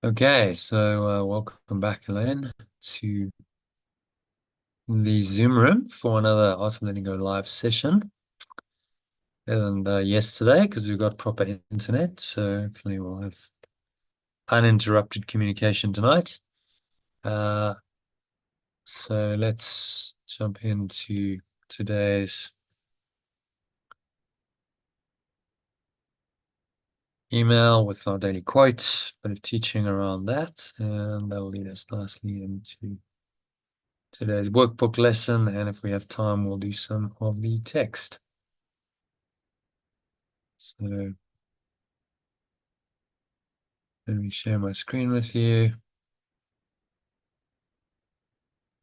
Okay, so welcome back, Elaine, to the Zoom room for another Art of Letting Go live session. And yesterday, because we've got proper internet, so hopefully we'll have uninterrupted communication tonight. So let's jump into today's email with our daily quote, bit of teaching around that, and that will lead us nicely into today's workbook lesson. And if we have time, we'll do some of the text. So let me share my screen with you.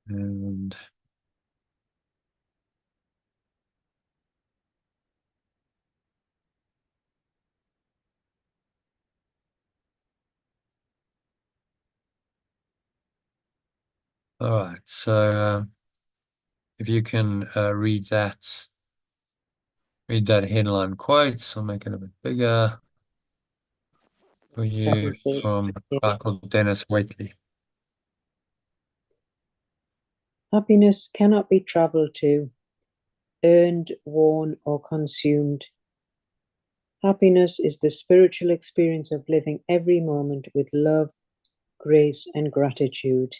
And all right, so if you can read that headline quote, I'll make it a bit bigger for you from a guy called Denis Waitley. Happiness cannot be travelled to, earned, worn, or consumed. Happiness is the spiritual experience of living every moment with love, grace, and gratitude.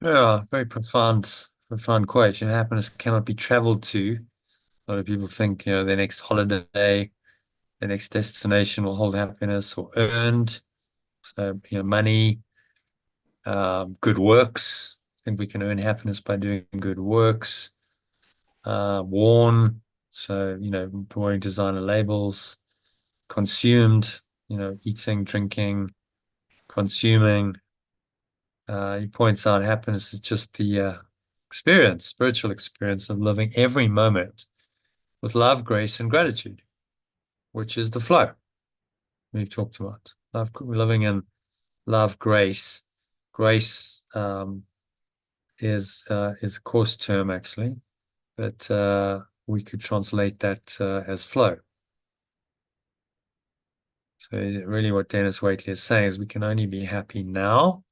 Yeah, very profound quote. Happiness cannot be traveled to. A lot of people think, their next holiday, their next destination will hold happiness, or earned. So, money, good works. I think we can earn happiness by doing good works. Worn, so, wearing designer labels. Consumed, eating, drinking, consuming. He points out happiness is just the spiritual experience of living every moment with love, grace, and gratitude, which is the flow we've talked about. Living in love, grace. Grace is a course term actually, but we could translate that as flow. So really what Denis Waitley is saying is we can only be happy now.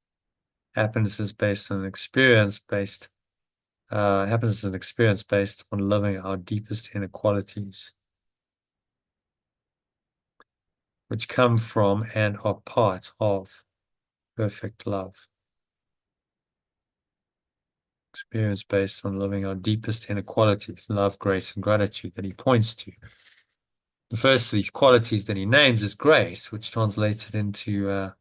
Happiness is based on an experience based happiness is an experience based on living our deepest inner qualities, which come from and are part of perfect love. Experience based on living our deepest inner qualities, love, grace, and gratitude that he points to. The first of these qualities that he names is grace, which translated into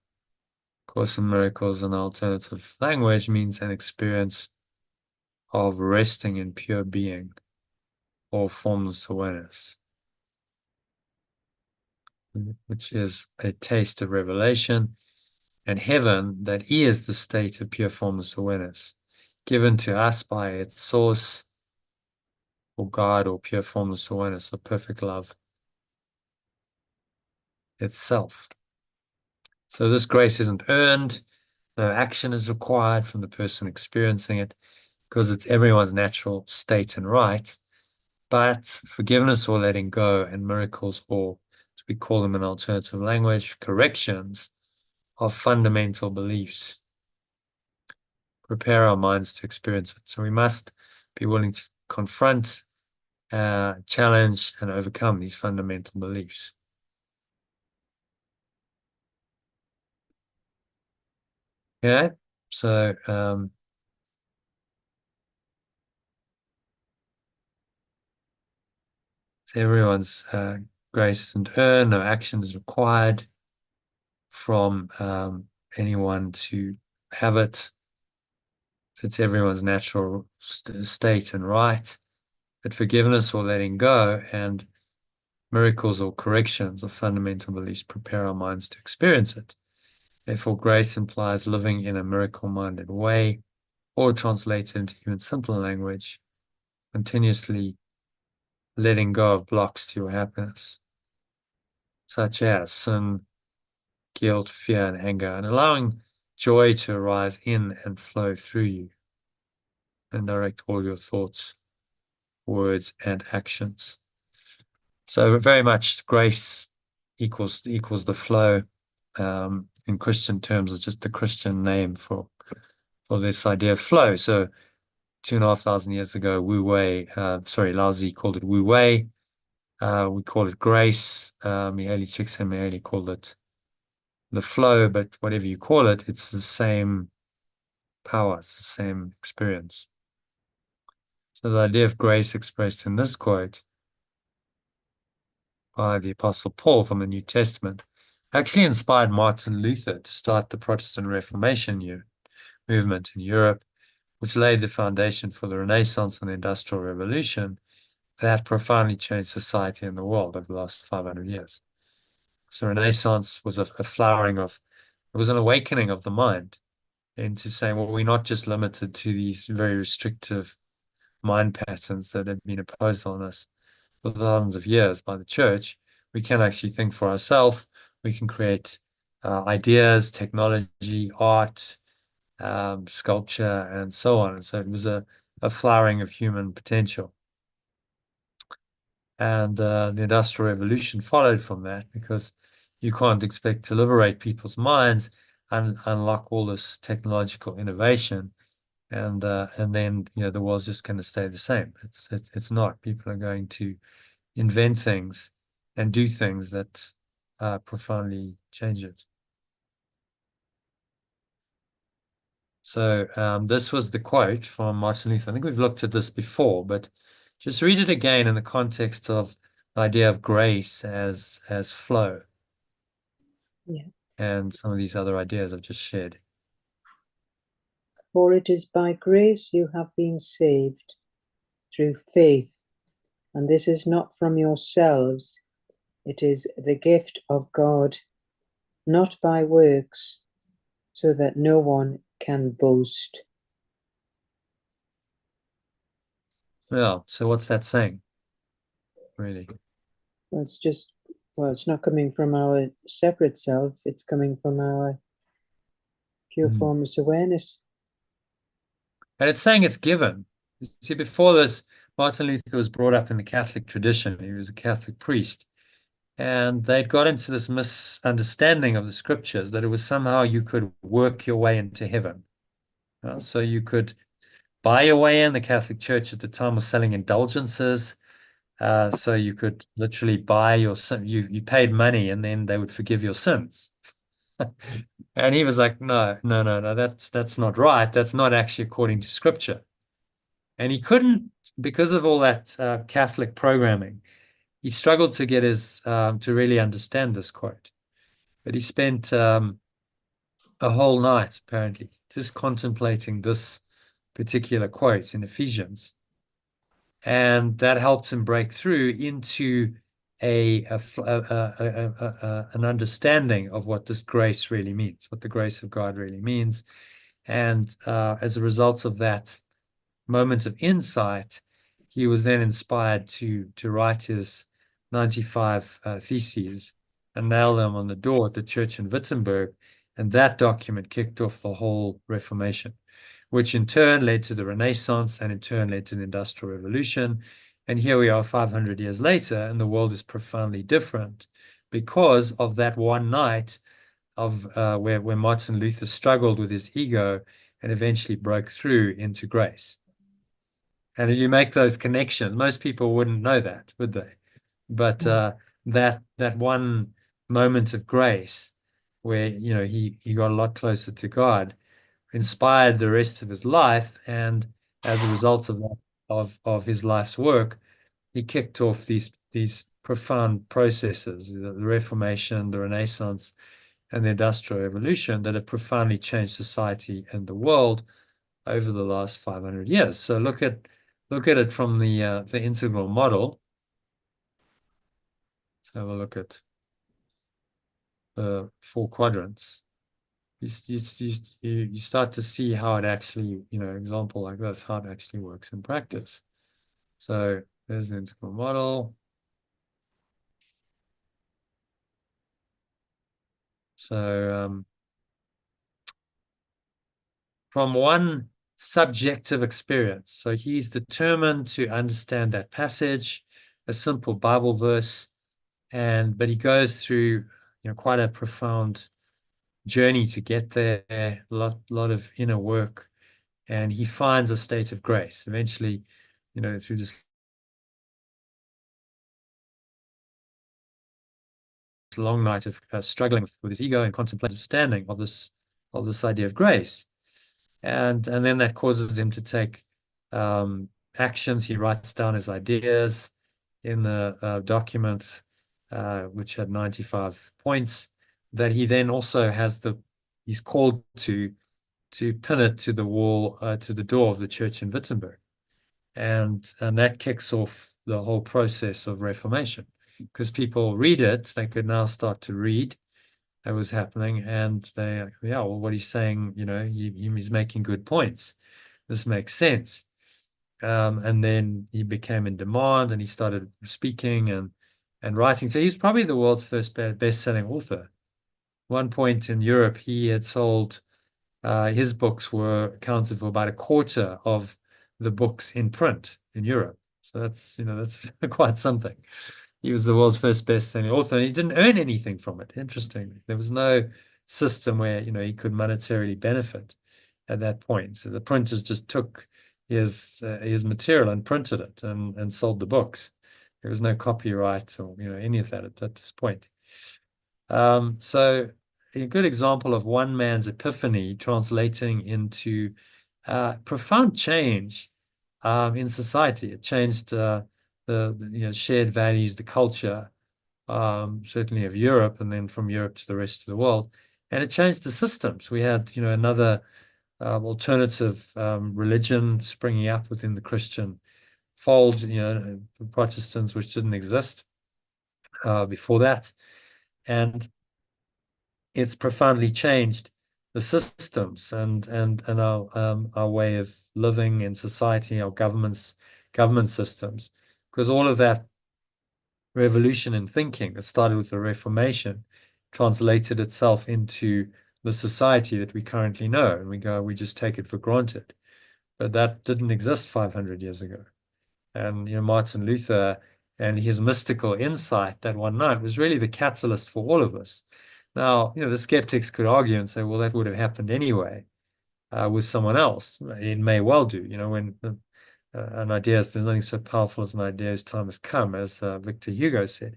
Course in Miracles and alternative language means an experience of resting in pure being or formless awareness, which is a taste of revelation and heaven that is the state of pure formless awareness, given to us by its source or God or pure formless awareness of perfect love itself. So this grace isn't earned. No action is required from the person experiencing it because it's everyone's natural state and right. But forgiveness or letting go and miracles, or as we call them in alternative language, corrections, are fundamental beliefs. Prepare our minds to experience it. So we must be willing to confront, challenge, and overcome these fundamental beliefs. Okay, so everyone's grace isn't earned, no action is required from anyone to have it. It's everyone's natural state and right. But forgiveness or letting go and miracles or corrections of fundamental beliefs prepare our minds to experience it. Therefore, grace implies living in a miracle-minded way, or translated into even simpler language, continuously letting go of blocks to your happiness, such as sin, guilt, fear, and anger, and allowing joy to arise in and flow through you and direct all your thoughts, words, and actions. So very much grace equals the flow. In Christian terms, it's just the Christian name for this idea of flow. So 2,500 years ago, Lao-Tzu called it Wu Wei. We call it grace. Mihaly Csikszentmihalyi called it the flow, but whatever you call it, it's the same power, it's the same experience. So the idea of grace expressed in this quote by the Apostle Paul from the New Testament actually inspired Martin Luther to start the Protestant Reformation movement in Europe, which laid the foundation for the Renaissance and the Industrial Revolution that profoundly changed society and the world over the last 500 years. So Renaissance was a flowering of, it was an awakening of the mind into saying, well, we're not just limited to these very restrictive mind patterns that have been imposed on us for thousands of years by the church. We can actually think for ourselves. We can create ideas, technology, art, sculpture, and so on. And so it was a flowering of human potential. And the Industrial Revolution followed from that, because you can't expect to liberate people's minds and unlock all this technological innovation, and then the world's just going to stay the same. It's not. People are going to invent things and do things that profoundly change it. So this was the quote from Martin Luther. I think we've looked at this before, but just read it again in the context of the idea of grace as flow. Yeah. And some of these other ideas I've just shared. For it is by grace you have been saved through faith, and this is not from yourselves, it is the gift of God, not by works, so that no one can boast. Yeah, so what's that saying, really? Well, it's not coming from our separate self, it's coming from our pure formless awareness. And it's saying it's given. You see, before this, Martin Luther was brought up in the Catholic tradition. He was a Catholic priest. And they'd got into this misunderstanding of the scriptures that it was somehow you could work your way into heaven. So you could buy your way in. The Catholic Church at the time was selling indulgences. So you could literally buy your sin. You paid money and then they would forgive your sins. And he was like, no, that's not right. That's not actually according to scripture. And he couldn't, because of all that Catholic programming, he struggled to get his to really understand this quote. But he spent a whole night, apparently, just contemplating this particular quote in Ephesians. And that helped him break through into an understanding of what this grace really means, what the grace of God really means. And as a result of that moment of insight, he was then inspired to write his 95 theses and nail them on the door at the church in Wittenberg. And that document kicked off the whole Reformation, which in turn led to the Renaissance and in turn led to the Industrial Revolution. And here we are 500 years later, and the world is profoundly different because of that one night of where Martin Luther struggled with his ego and eventually broke through into grace. And if you make those connections, most people wouldn't know that, would they? But that one moment of grace where he got a lot closer to God inspired the rest of his life, and as a result of that, of his life's work, he kicked off these profound processes, the Reformation, the Renaissance, and the Industrial Revolution that have profoundly changed society and the world over the last 500 years. So look at it from the integral model. Let's have a look at the 4 quadrants. You start to see how it actually, example like this, how it actually works in practice. So there's the integral model. So from one subjective experience, so he's determined to understand that passage, a simple Bible verse, but he goes through, quite a profound journey to get there, a lot of inner work, and he finds a state of grace. Eventually, through this long night of struggling with his ego and contemplative understanding of this idea of grace. And then that causes him to take actions. He writes down his ideas in the document, which had 95 points, that he then also he's called to pin it to the wall, to the door of the church in Wittenberg. And that kicks off the whole process of Reformation, because people read it, they could now start to read that was happening, and yeah, well, what he's saying, he's making good points. This makes sense. And then he became in demand, and he started speaking and writing. So he's probably the world's first best-selling author. One point in Europe, he had sold his books were accounted for about a quarter of the books in print in Europe. So that's quite something. He was the world's first best-selling author, and he didn't earn anything from it. Interestingly, there was no system where he could monetarily benefit at that point. So the printers just took his material and printed it and sold the books. There was no copyright or any of that at this point. So a good example of one man's epiphany translating into profound change in society. It changed the shared values, the culture, certainly of Europe, and then from Europe to the rest of the world. And it changed the systems. We had, another alternative religion springing up within the Christian fold, Protestants, which didn't exist before that. And it's profoundly changed the systems and our way of living in society, our government systems, because all of that revolution in thinking that started with the Reformation translated itself into the society that we currently know, and we just take it for granted. But that didn't exist 500 years ago. And Martin Luther and his mystical insight that one night was really the catalyst for all of us. Now, the skeptics could argue and say, well, that would have happened anyway with someone else. It may well do. When an idea there's nothing so powerful as an idea as time has come, as Victor Hugo said.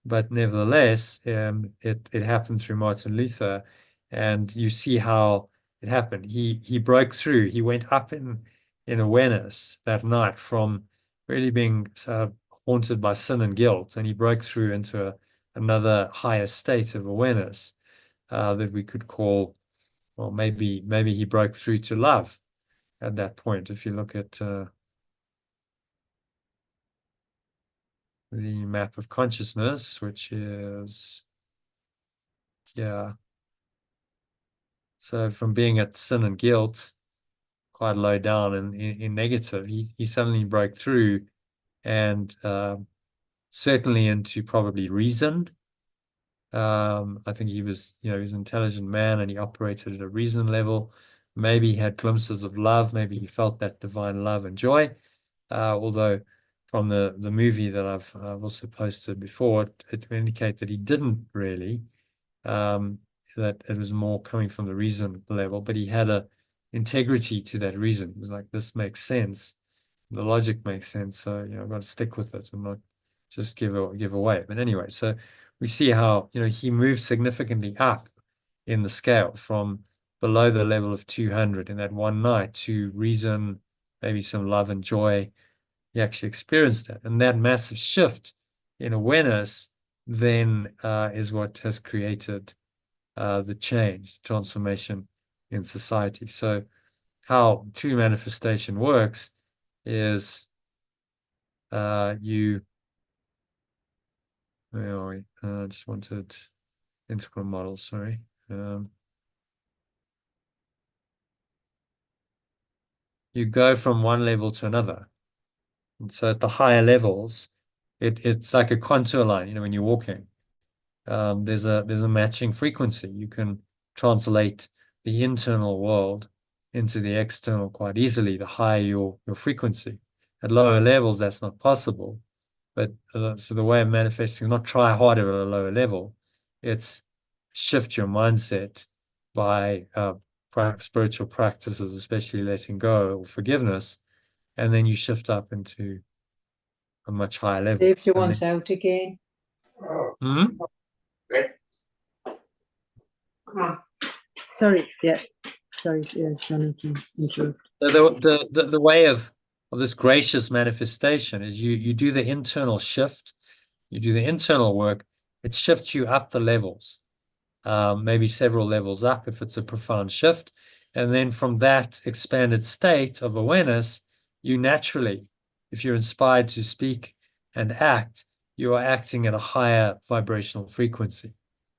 But nevertheless, it happened through Martin Luther, and you see how it happened. He broke through. He went up in awareness that night from really being haunted by sin and guilt, and he broke through into another higher state of awareness that we could call, well, maybe he broke through to love at that point. If you look at the map of consciousness, which is, yeah. So from being at sin and guilt, quite low down and in negative, he suddenly broke through, and certainly into probably reason. I think he was an intelligent man, and he operated at a reason level. Maybe he had glimpses of love. Maybe he felt that divine love and joy. Although from the movie that I've also posted before, it indicate that he didn't really. That it was more coming from the reason level, but he had a integrity to that reason. It was like, this makes sense. The logic makes sense. So, I've got to stick with it and not just give away. But anyway, so we see how, he moved significantly up in the scale from below the level of 200 in that one night to reason, maybe some love and joy. He actually experienced that. And that massive shift in awareness then is what has created the change, transformation in society. So how true manifestation works is where are we? Just wanted integral model, sorry. You go from one level to another. And so at the higher levels, it's like a contour line, when you're walking. There's a matching frequency. You can translate the internal world into the external quite easily, the higher your frequency. At lower levels, that's not possible. But so the way of manifesting is not try harder at a lower level. It's shift your mindset by spiritual practices, especially letting go or forgiveness, and then you shift up into a much higher level. Safety And wants then, out again. Mhm. Come on. Sorry, yeah. Sorry, yeah, trying to interrupt. So the way of this gracious manifestation is you do the internal shift, you do the internal work, it shifts you up the levels. Maybe several levels up if it's a profound shift. And then from that expanded state of awareness, you naturally, if you're inspired to speak and act, you are acting at a higher vibrational frequency.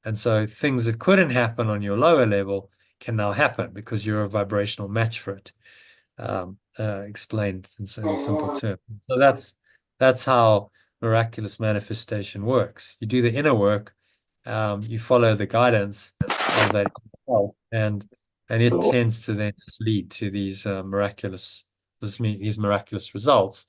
And so things that couldn't happen on your lower level can now happen because you're a vibrational match for it, explained in simple terms. So that's how miraculous manifestation works. You do the inner work, you follow the guidance of that self, and it tends to then just lead to these these miraculous results.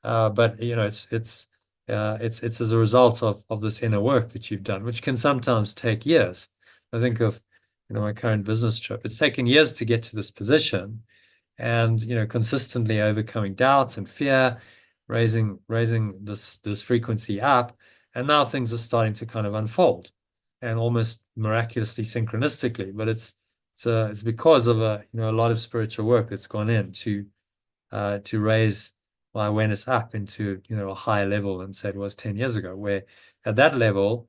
But you know, it's as a result of this inner work that you've done, which can sometimes take years. I think of, my current business trip. It's taken years to get to this position, and consistently overcoming doubt and fear, raising this frequency up, and now things are starting to kind of unfold, and almost miraculously synchronistically. But it's because of a lot of spiritual work that's gone in to raise my awareness up into a higher level than say it was 10 years ago, where at that level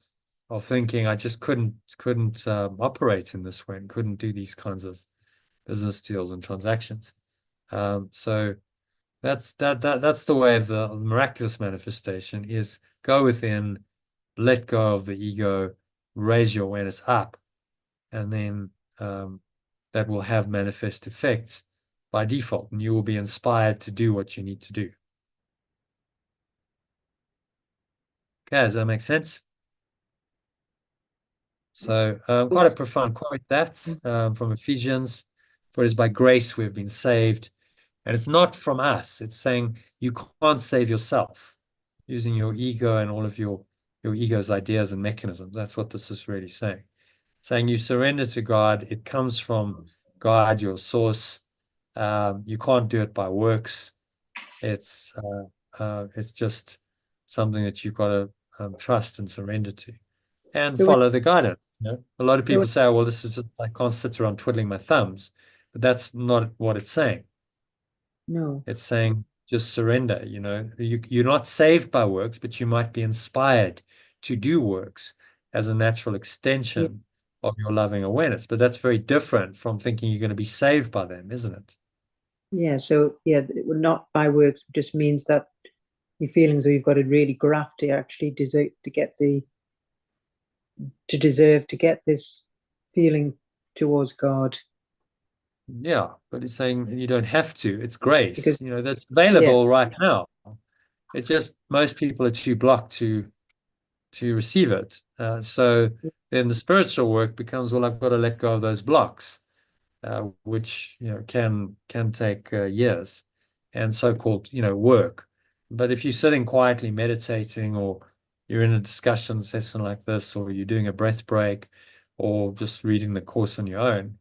of thinking I just couldn't operate in this way and couldn't do these kinds of business deals and transactions. So that's the way of the miraculous manifestation is go within, let go of the ego, raise your awareness up, and then that will have manifest effects by default, and you will be inspired to do what you need to do. Okay, does that make sense? So quite a This, profound quote that from Ephesians, for it is by grace we have been saved. And it's not from us. It's saying you can't save yourself using your ego and all of your ego's ideas and mechanisms. That's what this is really saying. Saying you surrender to God. It comes from God, your source. You can't do it by works. It's just something that you've got to trust and surrender to, and so it, follow the guidance. A lot of so people it, say, "Oh, well, this is just, I can't sit around twiddling my thumbs," but that's not what it's saying. no, It's saying just surrender. You're not saved by works, but you might be inspired to do works as a natural yeah, extension of your loving awareness. But that's very different from thinking you're going to be saved by them, isn't it? yeah. So yeah, it would not by works just means that your feelings, or you've got to really graft to actually deserve to get deserve to get this feeling towards God. Yeah, but it's saying you don't have to. It's Because grace, that's yeah, available right now. It's just most people are too blocked to receive it. So then the spiritual work becomes, well, I've got to let go of those blocks, which can take years, and so-called work. But if you're sitting quietly meditating, or you're in a discussion session like this, or you're doing a breath break, or just reading the course on your own,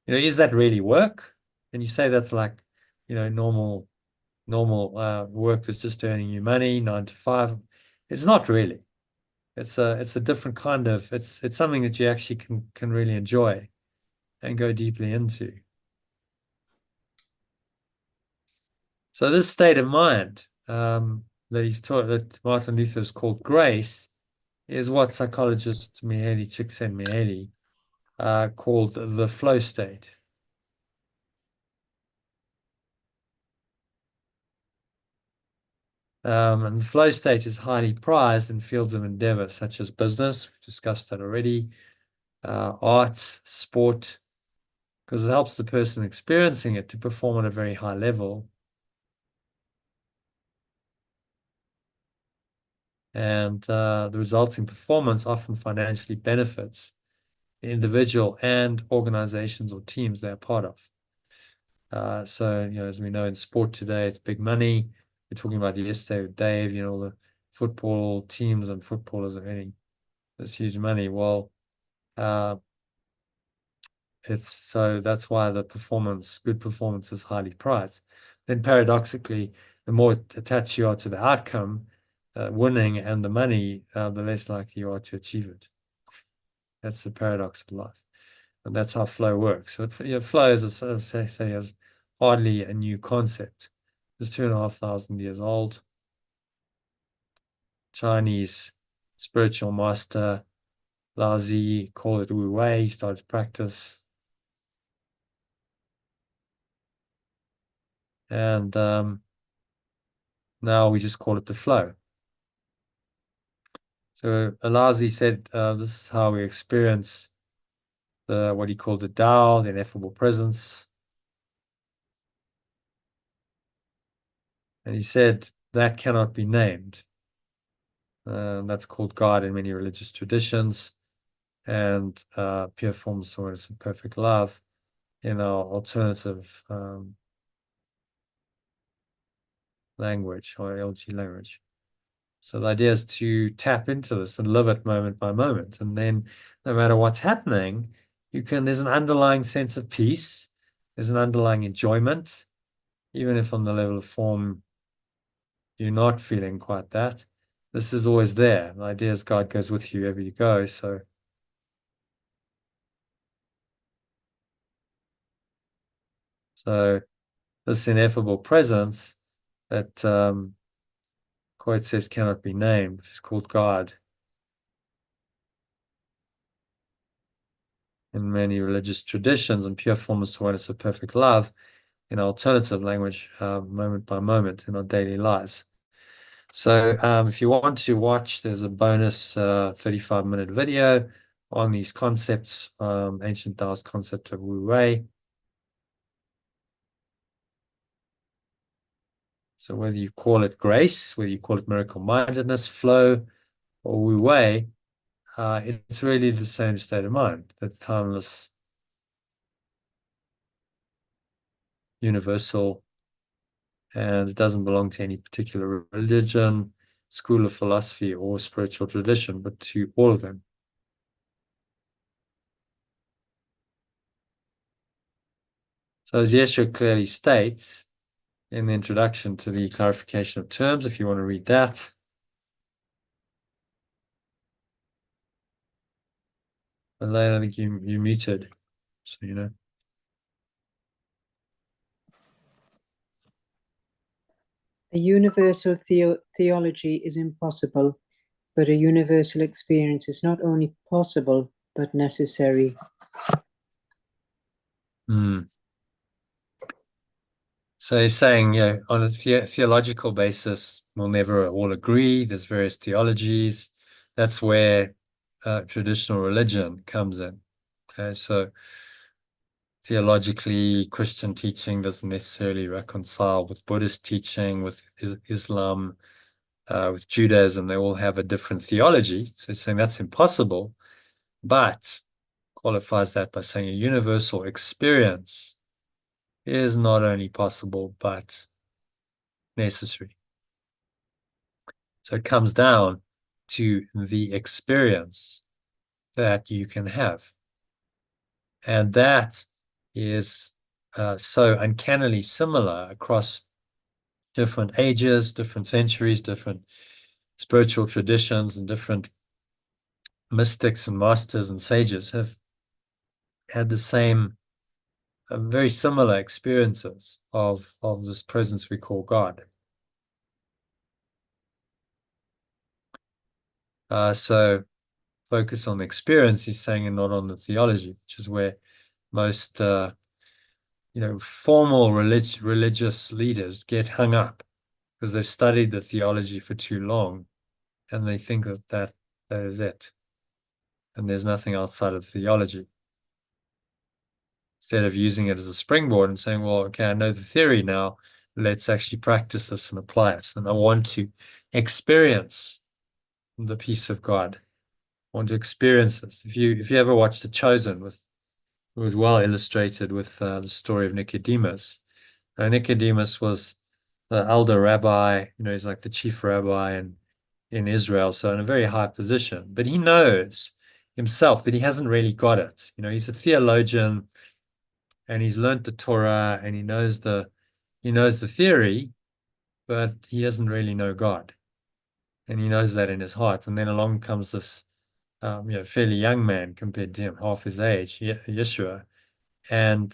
is that really work? And you say that's like normal work that's just earning you money, 9 to 5. It's not really. It's a different kind of, it's something that you actually can really enjoy and go deeply into. So this state of mind that he's taught, that Martin Luther's called grace, is what psychologist Mihaly Csikszentmihalyi called the flow state. And the flow state is highly prized in fields of endeavor such as business, we've discussed that already, art, sport, because it helps the person experiencing it to perform at a very high level. And the resulting performance often financially benefits the individual and organizations or teams they're part of. So, as we know in sport today, it's big money. We're talking about yesterday with Dave, all the football teams and footballers are earning this huge money. Well, that's why the good performance is highly prized. Then paradoxically, the more attached you are to the outcome, winning and the money, the less likely you are to achieve it. That's the paradox of life. And that's how flow works. So flow, as I say, is hardly a new concept. It's 2,500 years old. Chinese spiritual master Lao Tzu called it Wu Wei. He started practice. And now we just call it the flow. So Lao Tzu said, this is how we experience what he called the Tao, the ineffable presence. And he said that cannot be named. That's called God in many religious traditions, and pure formless awareness and perfect love in our alternative language, or AOLG language. So the idea is to tap into this and live it moment by moment. And then no matter what's happening, there's an underlying sense of peace, there's an underlying enjoyment, even if on the level of form you're not feeling quite that. This is always there. The idea is God goes with you wherever you go. So this ineffable presence that quote says cannot be named is called God in many religious traditions, and pure formless awareness of perfect love in alternative language, moment by moment in our daily lives. So if you want to watch, there's a bonus 35-minute video on these concepts, ancient Taoist concept of Wu Wei. So whether you call it grace, whether you call it miracle mindedness, flow, or Wu Wei, it's really the same state of mind, that's timeless, universal, and it doesn't belong to any particular religion, school of philosophy, or spiritual tradition, but to all of them. So as Yeshua clearly states in the introduction to the clarification of terms, if you want to read that. Elaine, I think you muted, so you know. A universal theology is impossible, but a universal experience is not only possible, but necessary. So he's saying, yeah, on a theological basis, we'll never all agree. There's various theologies. That's where traditional religion comes in. Okay, so theologically, Christian teaching doesn't necessarily reconcile with Buddhist teaching, with Islam, with Judaism. They all have a different theology. So he's saying that's impossible, but qualifies that by saying a universal experience is not only possible, but necessary. So it comes down to the experience that you can have. And that is so uncannily similar across different ages, different centuries, different spiritual traditions, and different mystics and masters and sages have had the same, very similar experiences of this presence we call God. So focus on the experience, he's saying, and not on the theology, which is where most formal religious leaders get hung up, because they've studied the theology for too long and they think that is it. And there's nothing outside of theology. Instead of using it as a springboard and saying, well, okay, I know the theory now, let's actually practice this and apply it. And I want to experience the peace of God. I want to experience this. If you ever watched The Chosen, it was well illustrated with the story of Nicodemus. Nicodemus was the elder rabbi, he's like the chief rabbi, and in Israel, so in a very high position, but he knows himself that he hasn't really got it. He's a theologian and he's learned the Torah and he knows the theory, but he doesn't really know God. And he knows that in his heart. And then along comes this fairly young man compared to him, half his age, Yeshua, and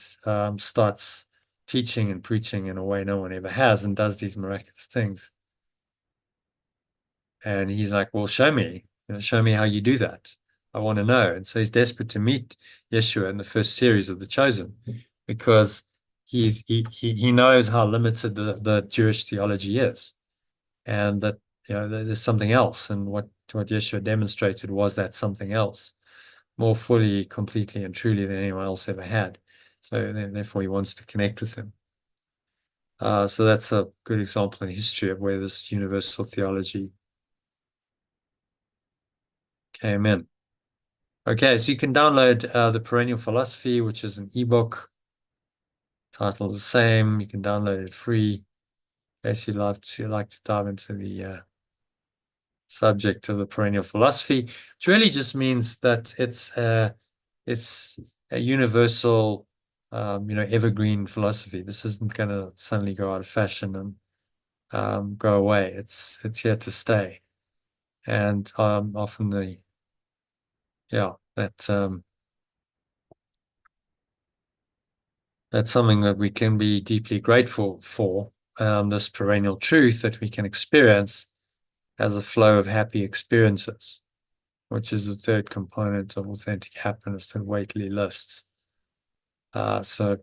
starts teaching and preaching in a way no one ever has and does these miraculous things. And he's like, well, show me how you do that. I want to know. And so he's desperate to meet Yeshua in the first series of The Chosen because he knows how limited the Jewish theology is, and that there's something else. And what Yeshua demonstrated was that something else, more fully, completely, and truly than anyone else ever had. So therefore, he wants to connect with him. So that's a good example in history of where this universal theology came in. Okay, so you can download the Perennial Philosophy, which is an ebook. Title the same. You can download it free. In case you'd like to dive into the subject of the Perennial Philosophy, which really just means that it's a universal, evergreen philosophy. This isn't going to suddenly go out of fashion and go away. It's here to stay, and often that's something that we can be deeply grateful for. This perennial truth that we can experience as a flow of happy experiences, which is the third component of authentic happiness that Waitley lists. So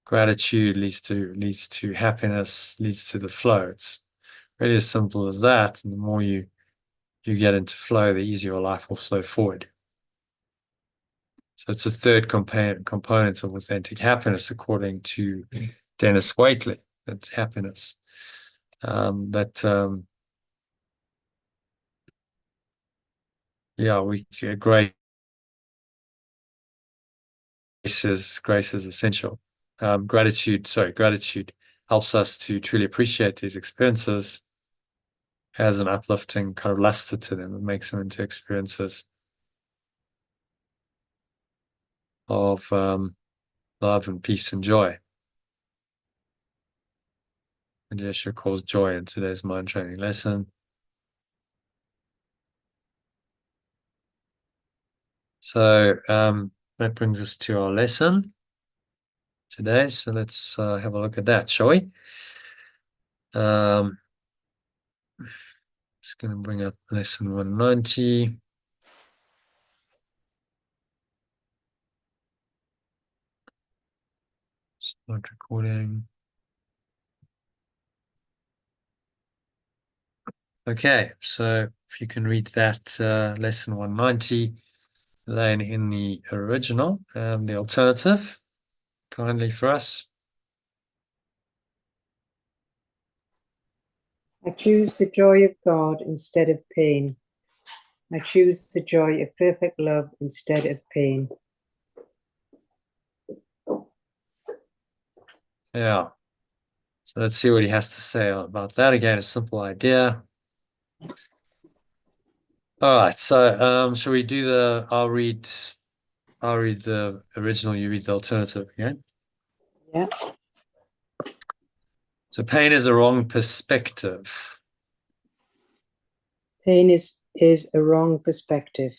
gratitude leads to happiness, leads to the flow. It's really as simple as that. And the more you get into flow, the easier your life will flow forward. So it's the third component of authentic happiness, according to Denis Waitley. That happiness, grace is essential. Gratitude helps us to truly appreciate these experiences, has an uplifting kind of luster to them. It makes them into experiences of love and peace and joy. And Yeshua calls joy in today's mind training lesson. So that brings us to our lesson today. So let's have a look at that, shall we? Just going to bring up lesson 190. Start recording. Okay, so if you can read that lesson 190, then in the original, the alternative, kindly for us. I choose the joy of God instead of pain. I choose the joy of perfect love instead of pain. Yeah. So let's see what he has to say about that. Again, a simple idea. All right. So shall we do I'll read the original, you read the alternative again. Yeah. So pain is a wrong perspective. Pain is a wrong perspective.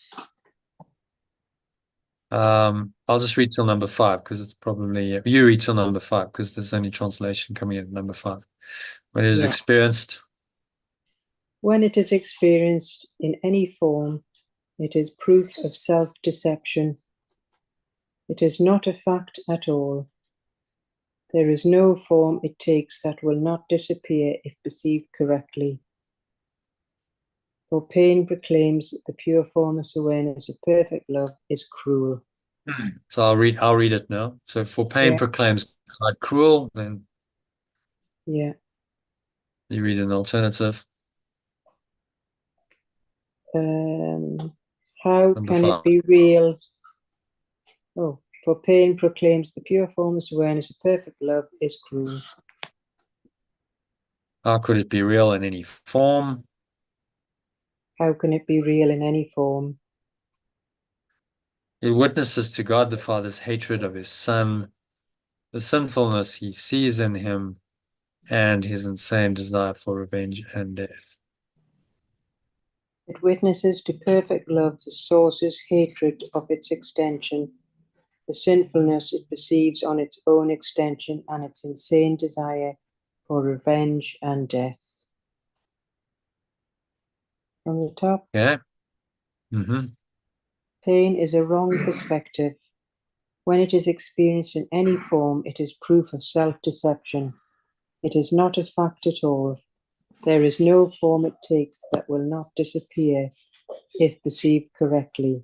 I'll just read till number 5 because it's probably you read till number 5 because there's only translation coming in at number 5. When it is experienced. When it is experienced in any form, it is proof of self-deception. It is not a fact at all. There is no form it takes that will not disappear if perceived correctly. For pain proclaims the pure formless awareness of perfect love is cruel. So I'll read it now. So for pain proclaims God cruel, then you read an alternative. How number can 5. it be real? Oh, for pain proclaims the pure formless awareness of perfect love is cruel. How could it be real in any form? How can it be real in any form? It witnesses to God the Father's hatred of his Son, the sinfulness he sees in him, and his insane desire for revenge and death. It witnesses to perfect love the source's hatred of its extension, the sinfulness it perceives on its own extension, and its insane desire for revenge and death. From the top. Yeah. Mm-hmm. Pain is a wrong perspective. When it is experienced in any form, it is proof of self-deception. It is not a fact at all. There is no form it takes that will not disappear if perceived correctly.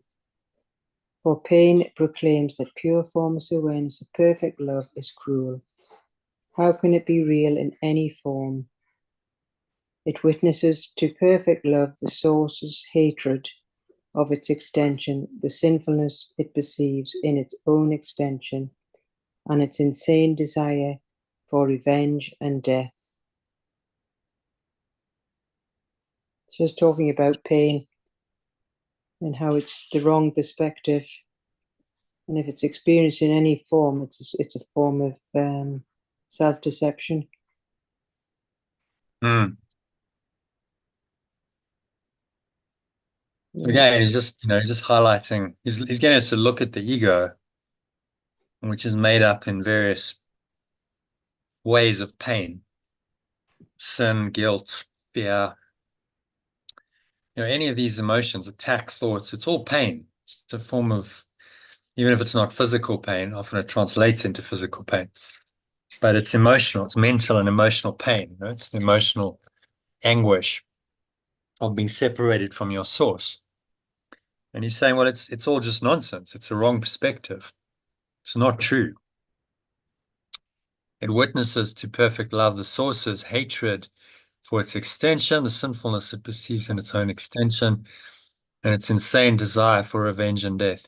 For pain proclaims that pure formless awareness of perfect love is cruel. How can it be real in any form? It witnesses to perfect love the source's hatred of its extension, the sinfulness it perceives in its own extension, and its insane desire for revenge and death. It's just talking about pain and how it's the wrong perspective. And if it's experienced in any form, it's a form of self-deception. Mm. Yeah. Again, he's just, he's just highlighting, he's getting us to look at the ego, which is made up in various ways of pain, sin, guilt, fear, any of these emotions, attack thoughts, it's all pain. It's a form of, even if it's not physical pain, often it translates into physical pain, but it's emotional, it's mental and emotional pain. It's the emotional anguish of being separated from your source. And he's saying, well, it's all just nonsense. It's a wrong perspective. It's not true. It witnesses to perfect love the source's hatred for its extension, the sinfulness it perceives in its own extension, and its insane desire for revenge and death.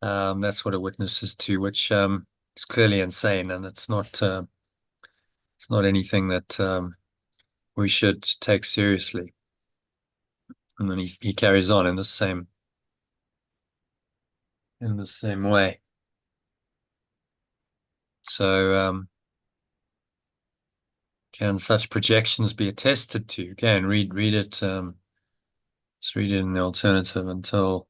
That's what it witnesses to, which is clearly insane, and it's not anything that we should take seriously. And then he carries on in the same way. So can such projections be attested to? Again, read it. Just read it in the alternative until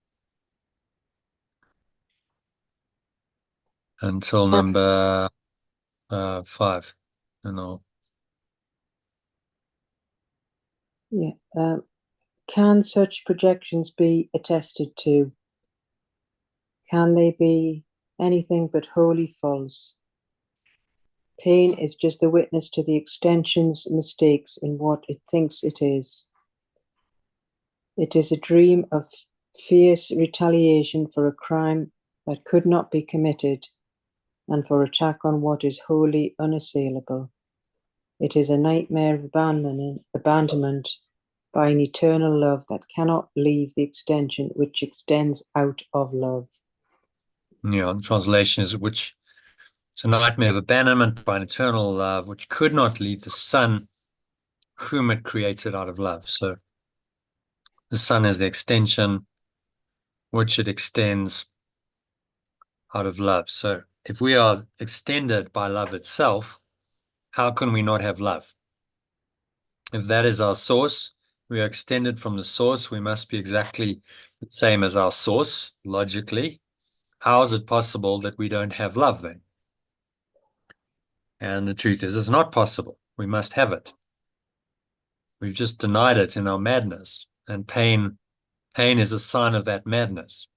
number 5. And I'll Yeah. Can such projections be attested to? Can they be anything but wholly false? Pain is just a witness to the extension's mistakes in what it thinks it is. It is a dream of fierce retaliation for a crime that could not be committed and for attack on what is wholly unassailable. It is a nightmare of abandonment by an eternal love that cannot leave the extension which extends out of love. the translation is which it's a nightmare of abandonment by an eternal love which could not leave the Son whom it created out of love. So the Son is the extension which it extends out of love. So if we are extended by love itself, how can we not have love? If that is our source, we are extended from the source, we must be exactly the same as our source, logically. How is it possible that we don't have love then? And the truth is, it's not possible. We must have it. We've just denied it in our madness. And pain is a sign of that madness.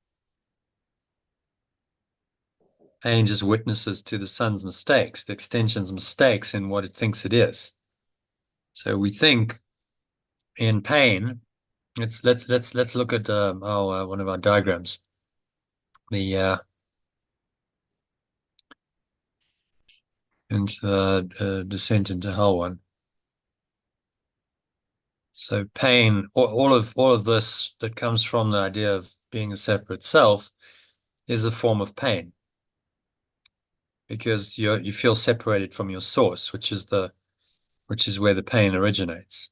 Pain just witnesses to the Son's mistakes, the extension's mistakes in what it thinks it is. So we think in pain, let's look at one of our diagrams. The into the descent into hell one. So pain, all of this that comes from the idea of being a separate self is a form of pain, because you feel separated from your source, which is where the pain originates.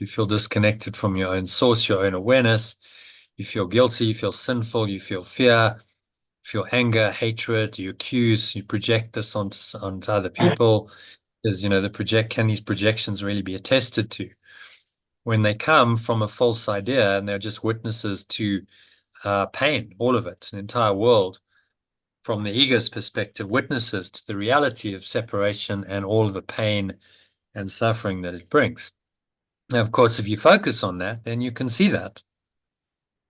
You feel disconnected from your own source, your own awareness. You feel guilty, you feel sinful, you feel fear, you feel anger, hatred, you accuse, you project this onto other people. Because, can these projections really be attested to? When they come from a false idea and they're just witnesses to pain, all of it, an entire world, from the ego's perspective, witnesses to the reality of separation and all of the pain and suffering that it brings. Now, of course, if you focus on that, then you can see that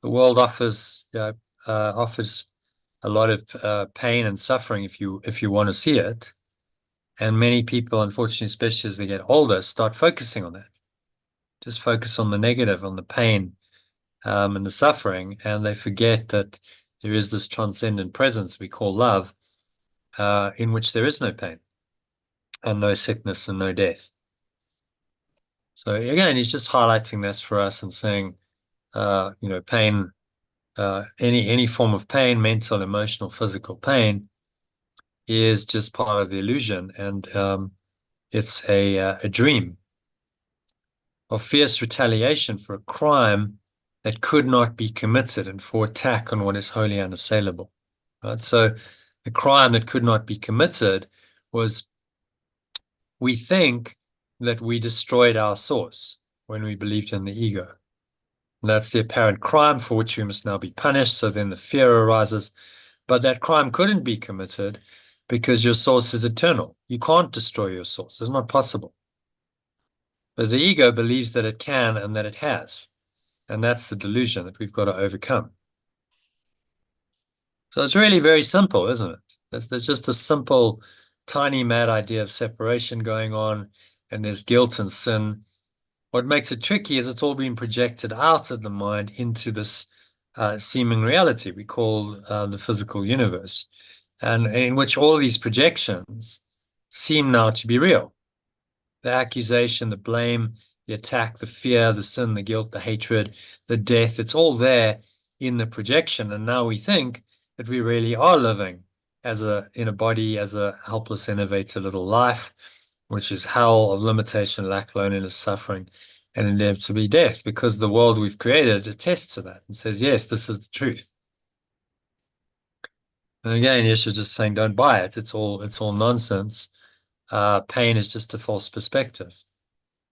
the world offers a lot of pain and suffering if you want to see it. And many people, unfortunately, especially as they get older, start focusing on that. Just focus on the negative, on the pain, and the suffering, and they forget that there is this transcendent presence we call love, in which there is no pain and no sickness and no death. So again, he's just highlighting this for us and saying, pain, any form of pain, mental, emotional, physical pain, is just part of the illusion, and it's a dream of fierce retaliation for a crime that could not be committed and for attack on what is wholly unassailable. Right? So the crime that could not be committed was, we think that we destroyed our source when we believed in the ego. And that's the apparent crime for which we must now be punished. So then the fear arises. But that crime couldn't be committed because your source is eternal. You can't destroy your source. It's not possible. But the ego believes that it can and that it has. And that's the delusion that we've got to overcome. So it's really very simple, isn't it? There's just a simple, tiny, mad idea of separation going on, and there's guilt and sin. What makes it tricky is it's all being projected out of the mind into this seeming reality we call the physical universe, and in which all these projections seem now to be real. The accusation, the blame, the attack, the fear, the sin, the guilt, the hatred, the death, it's all there in the projection. And now we think that we really are living in a body, as a helpless innovator little life, which is hell of limitation, lack, loneliness, suffering, and inevitably death, because the world we've created attests to that and says, yes, this is the truth. And again, Yeshua's just saying, don't buy it. It's all nonsense. Pain is just a false perspective.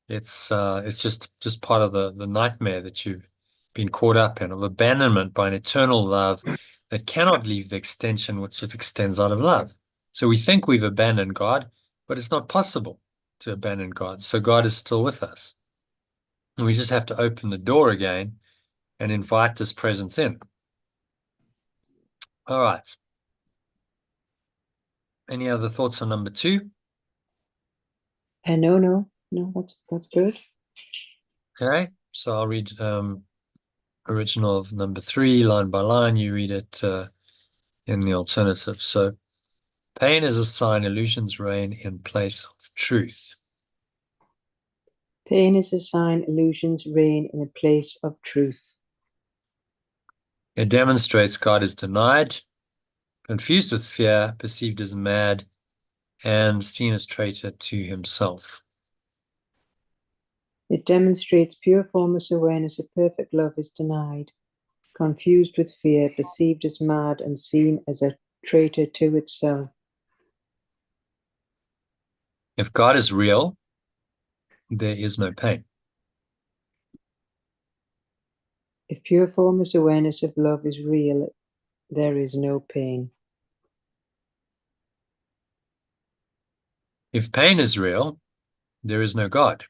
It's just part of the nightmare that you've been caught up in, of abandonment by an eternal love that cannot leave the extension which it extends out of love. So we think we've abandoned God, but it's not possible to abandon God. So God is still with us. And we just have to open the door again and invite this presence in. All right. Any other thoughts on number 2? No, that's good. Okay, so I'll read original of number 3, line by line. You read it in the alternative. So, pain is a sign illusions reign in place of truth. Pain is a sign illusions reign in a place of truth. It demonstrates God is denied, confused with fear, perceived as mad, and seen as traitor to himself. It demonstrates pure formless awareness of perfect love is denied, confused with fear, perceived as mad, and seen as a traitor to itself. If God is real, there is no pain. If pure formless awareness of love is real, there is no pain. If pain is real, there is no God.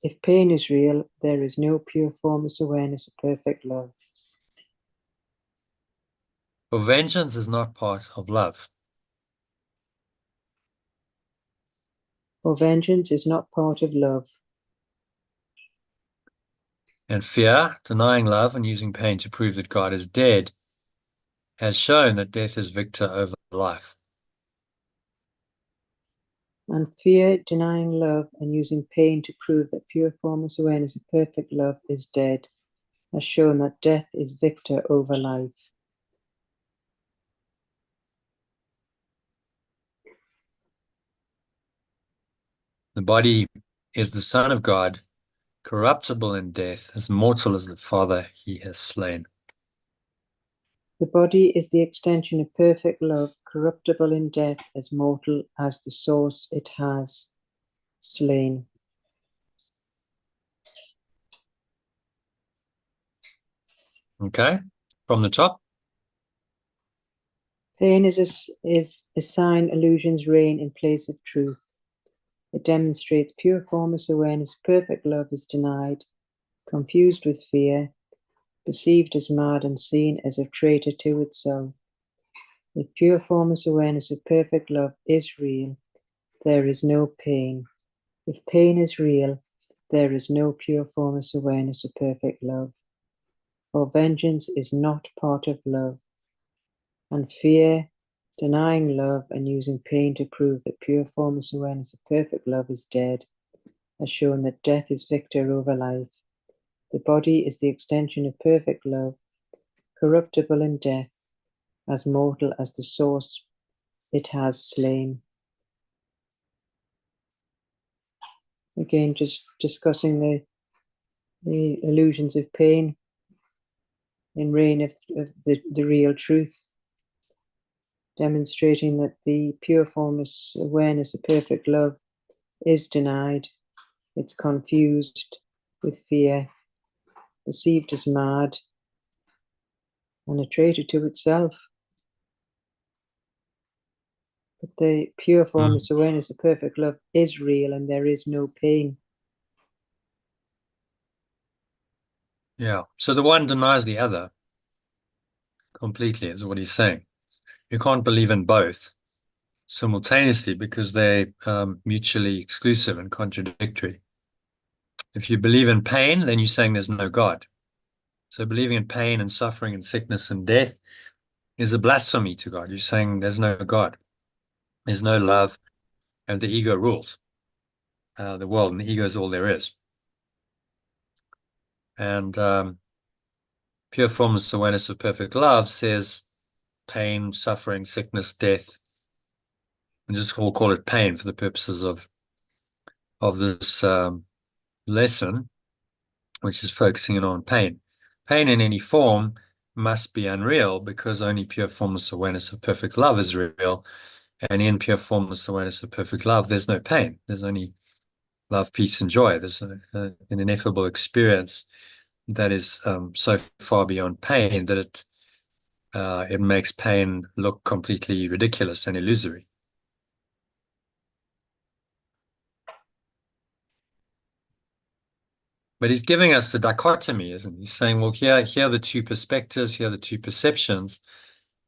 If pain is real, there is no pure formless awareness of perfect love. For vengeance is not part of love. For vengeance is not part of love. And fear, denying love and using pain to prove that God is dead, has shown that death is victor over life. And fear, denying love and using pain to prove that pure formless awareness of perfect love is dead, has shown that death is victor over life. The body is the Son of God, corruptible in death, as mortal as the Father he has slain. The body is the extension of perfect love, corruptible in death, as mortal as the source it has slain. Okay, from the top. Pain is a sign illusions reign in place of truth. It demonstrates pure formless awareness, perfect love is denied, confused with fear, perceived as mad and seen as a traitor to itself. If pure formless awareness of perfect love is real, there is no pain. If pain is real, there is no pure formless awareness of perfect love. For vengeance is not part of love, and fear, denying love and using pain to prove that pure formless awareness of perfect love is dead, has shown that death is victor over life. The body is the extension of perfect love, corruptible in death, as mortal as the source it has slain. Again, just discussing the illusions of pain in reign of the real truth, demonstrating that the pure formless awareness of perfect love is denied, it's confused with fear, perceived as mad, and a traitor to itself. But the pure formless awareness of perfect love is real and there is no pain. Yeah, so the one denies the other completely, is what he's saying. You can't believe in both simultaneously because they're mutually exclusive and contradictory. If you believe in pain, then you're saying there's no God. So believing in pain and suffering and sickness and death is a blasphemy to God. You're saying there's no God, there's no love, and the ego rules the world, and the ego is all there is. And pure formless awareness of perfect love says pain, suffering, sickness, death, and just we'll call it pain for the purposes of this lesson, which is focusing in on pain. Pain in any form must be unreal because only pure formless awareness of perfect love is real. And in pure formless awareness of perfect love, there's no pain. There's only love, peace, and joy. There's an ineffable experience that is so far beyond pain that it makes pain look completely ridiculous and illusory. But he's giving us the dichotomy, isn't he? He's saying, well, here are the two perspectives, here are the two perceptions,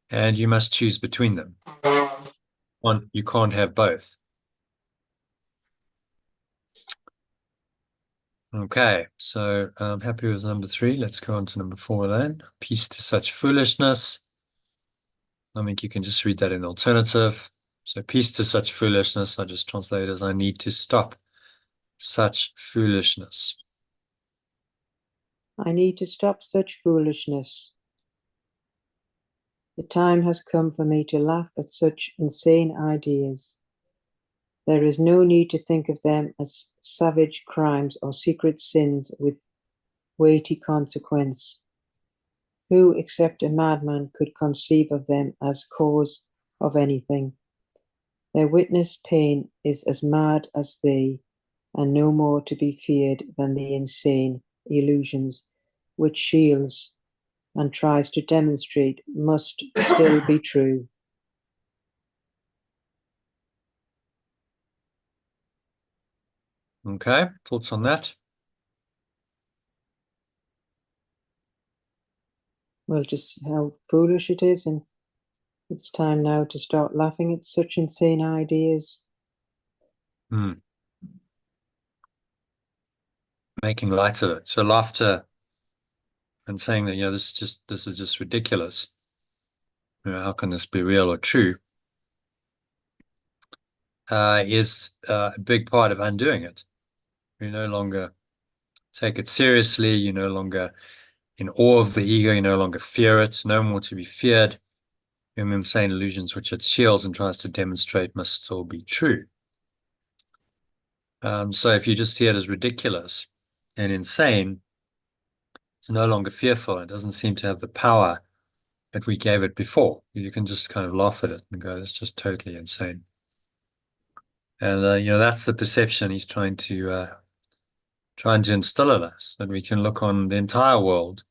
and you must choose between them. You can't have both. Okay, so I'm happy with number 3. Let's go on to number 4 then. Peace to such foolishness. I think you can just read that in alternative. So peace to such foolishness, I just translate as I need to stop such foolishness. I need to stop such foolishness. The time has come for me to laugh at such insane ideas. There is no need to think of them as savage crimes or secret sins with weighty consequence. Who except a madman could conceive of them as cause of anything? Their witness pain is as mad as they, and no more to be feared than the insane illusions which shields and tries to demonstrate must still be true. Okay, thoughts on that? Well, just how foolish it is, and it's time now to start laughing at such insane ideas. Making light of it. So laughter and saying that, this is just ridiculous. How can this be real or true? Is a big part of undoing it. You no longer take it seriously. You're no longer in awe of the ego. You no longer fear it. No more to be feared. And insane illusions which it shields and tries to demonstrate must still be true. So if you just see it as ridiculous and insane, it's no longer fearful. It doesn't seem to have the power that we gave it before. You can just kind of laugh at it and go, "That's just totally insane." And that's the perception he's trying to instill in us, that we can look on the entire world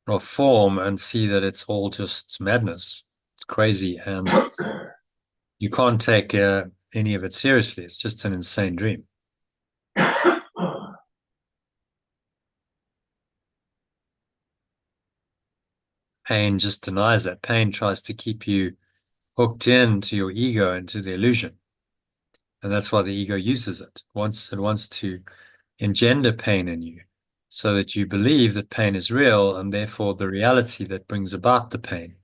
of form and see that it's all just madness. It's crazy, and you can't take any of it seriously. It's just an insane dream. Pain just denies that. Pain tries to keep you hooked into your ego and to the illusion. And that's why the ego uses it. It wants to engender pain in you so that you believe that pain is real, and therefore the reality that brings about the pain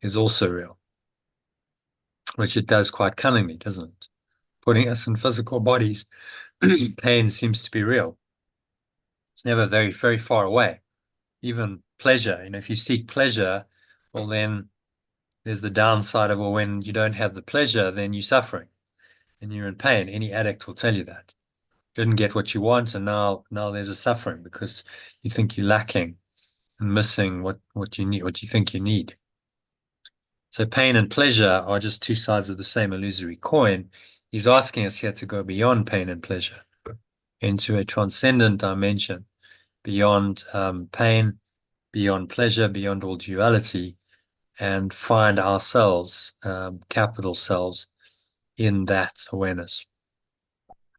is also real, which it does quite cunningly, doesn't it? Putting us in physical bodies, pain seems to be real. It's never very, very far away. Even pleasure, if you seek pleasure, well, then there's the downside of, well, when you don't have the pleasure, then you're suffering and you're in pain. Any addict will tell you that. Didn't get what you want, and now there's a suffering because you think you're lacking and missing what you need, what you think you need. So pain and pleasure are just two sides of the same illusory coin. He's asking us here to go beyond pain and pleasure into a transcendent dimension, beyond pain, beyond pleasure, beyond all duality, and find ourselves, capital selves, in that awareness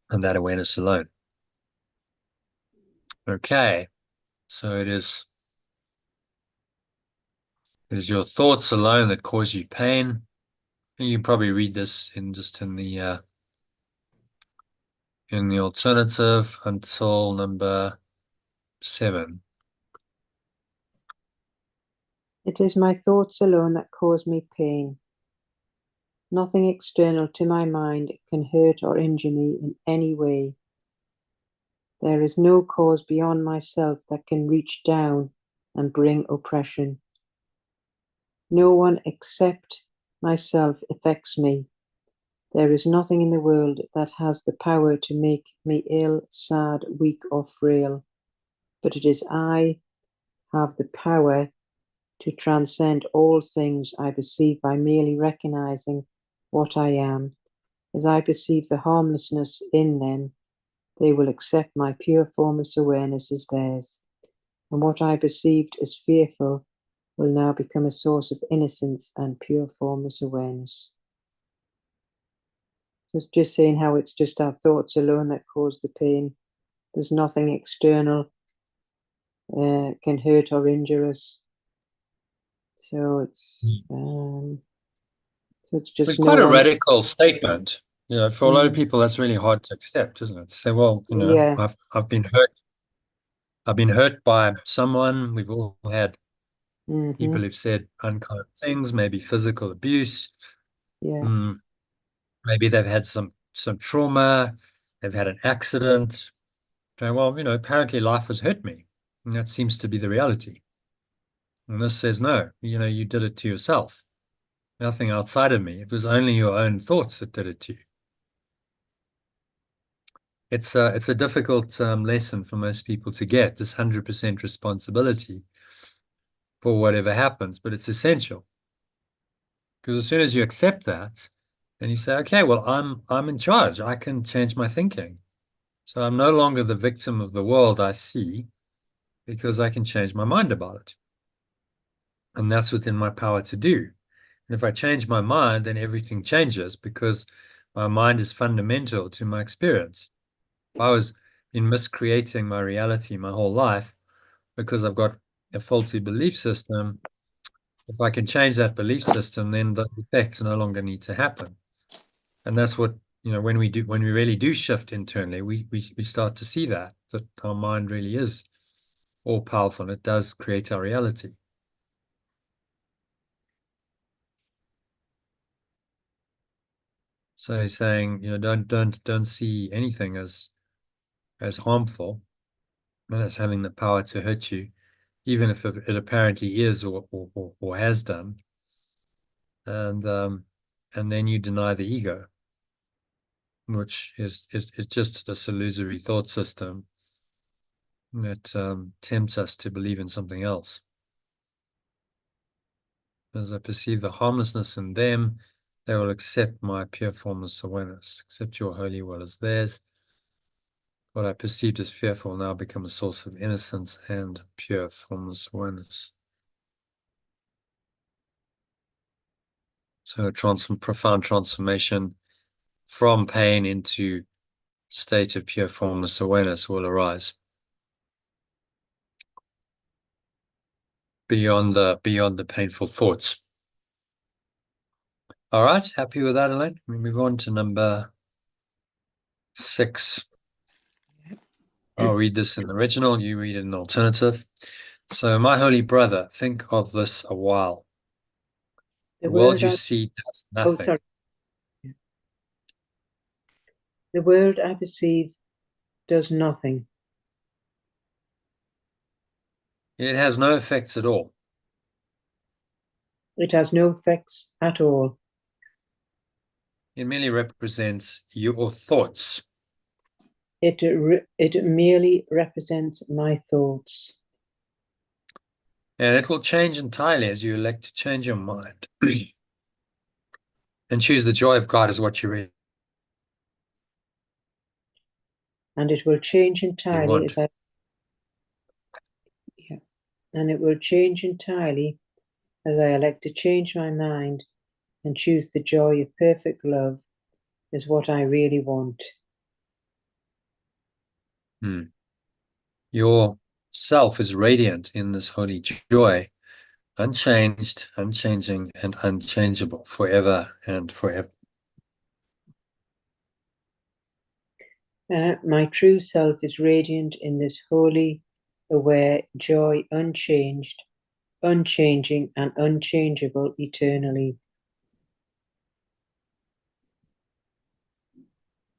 and that awareness alone. Okay, so it is your thoughts alone that cause you pain. You can probably read this in the alternative until number 7. It is my thoughts alone that cause me pain. Nothing external to my mind can hurt or injure me in any way. There is no cause beyond myself that can reach down and bring oppression. No one except myself affects me. There is nothing in the world that has the power to make me ill, sad, weak, or frail, but it is I have the power to transcend all things I perceive by merely recognizing what I am. As I perceive the harmlessness in them, they will accept my pure formless awareness as theirs. And what I perceived as fearful will now become a source of innocence and pure formless awareness. So it's just saying how it's just our thoughts alone that cause the pain. There's nothing external can hurt or injure us. So it's It's just no quite a one. radical statement. For a lot of Mm, people, that's really hard to accept, isn't it? To say, well, yeah. I've been hurt. I've been hurt by someone. We've all had Mm-hmm. people who've said unkind things, maybe physical abuse. Yeah. Mm, maybe they've had some trauma. They've had an accident. Okay, well, apparently life has hurt me, and that seems to be the reality. And this says, no, you did it to yourself. Nothing outside of me. It was only your own thoughts that did it to you. It's a difficult lesson for most people to get, this 100% responsibility for whatever happens, but it's essential because as soon as you accept that, then you say, okay, well, I'm in charge. I can change my thinking. So I'm no longer the victim of the world I see because I can change my mind about it. And that's within my power to do. And if I change my mind, then everything changes because my mind is fundamental to my experience. If I was in miscreating my reality my whole life because I've got a faulty belief system, if I can change that belief system, then the effects no longer need to happen. And that's what, when we really do shift internally, we start to see that our mind really is all powerful and it does create our reality. So he's saying, don't see anything as harmful and as having the power to hurt you, even if it apparently is or has done. And then you deny the ego. which is just this illusory thought system that tempts us to believe in something else. As I perceive the harmlessness in them, they will accept my pure formless awareness, accept your holy will as theirs. What I perceived as fearful now become a source of innocence and pure formless awareness. So a profound transformation from pain into state of pure formless awareness will arise. Beyond the painful thoughts. All right, happy with that, Elaine? We move on to number 6. I'll read this in the original, you read it in the alternative. So, my holy brother, think of this a while. The world you see does nothing. The world I perceive does nothing. It has no effects at all. It has no effects at all. It merely represents your thoughts. It merely represents my thoughts. And it will change entirely as you elect to change your mind. And choose the joy of God as what you really And it will change entirely as I elect to change my mind and choose the joy of perfect love is what I really want. Your self is radiant in this holy joy, unchanged, unchanging, and unchangeable forever and forever. My true self is radiant in this holy, aware joy, unchanged, unchanging, and unchangeable eternally.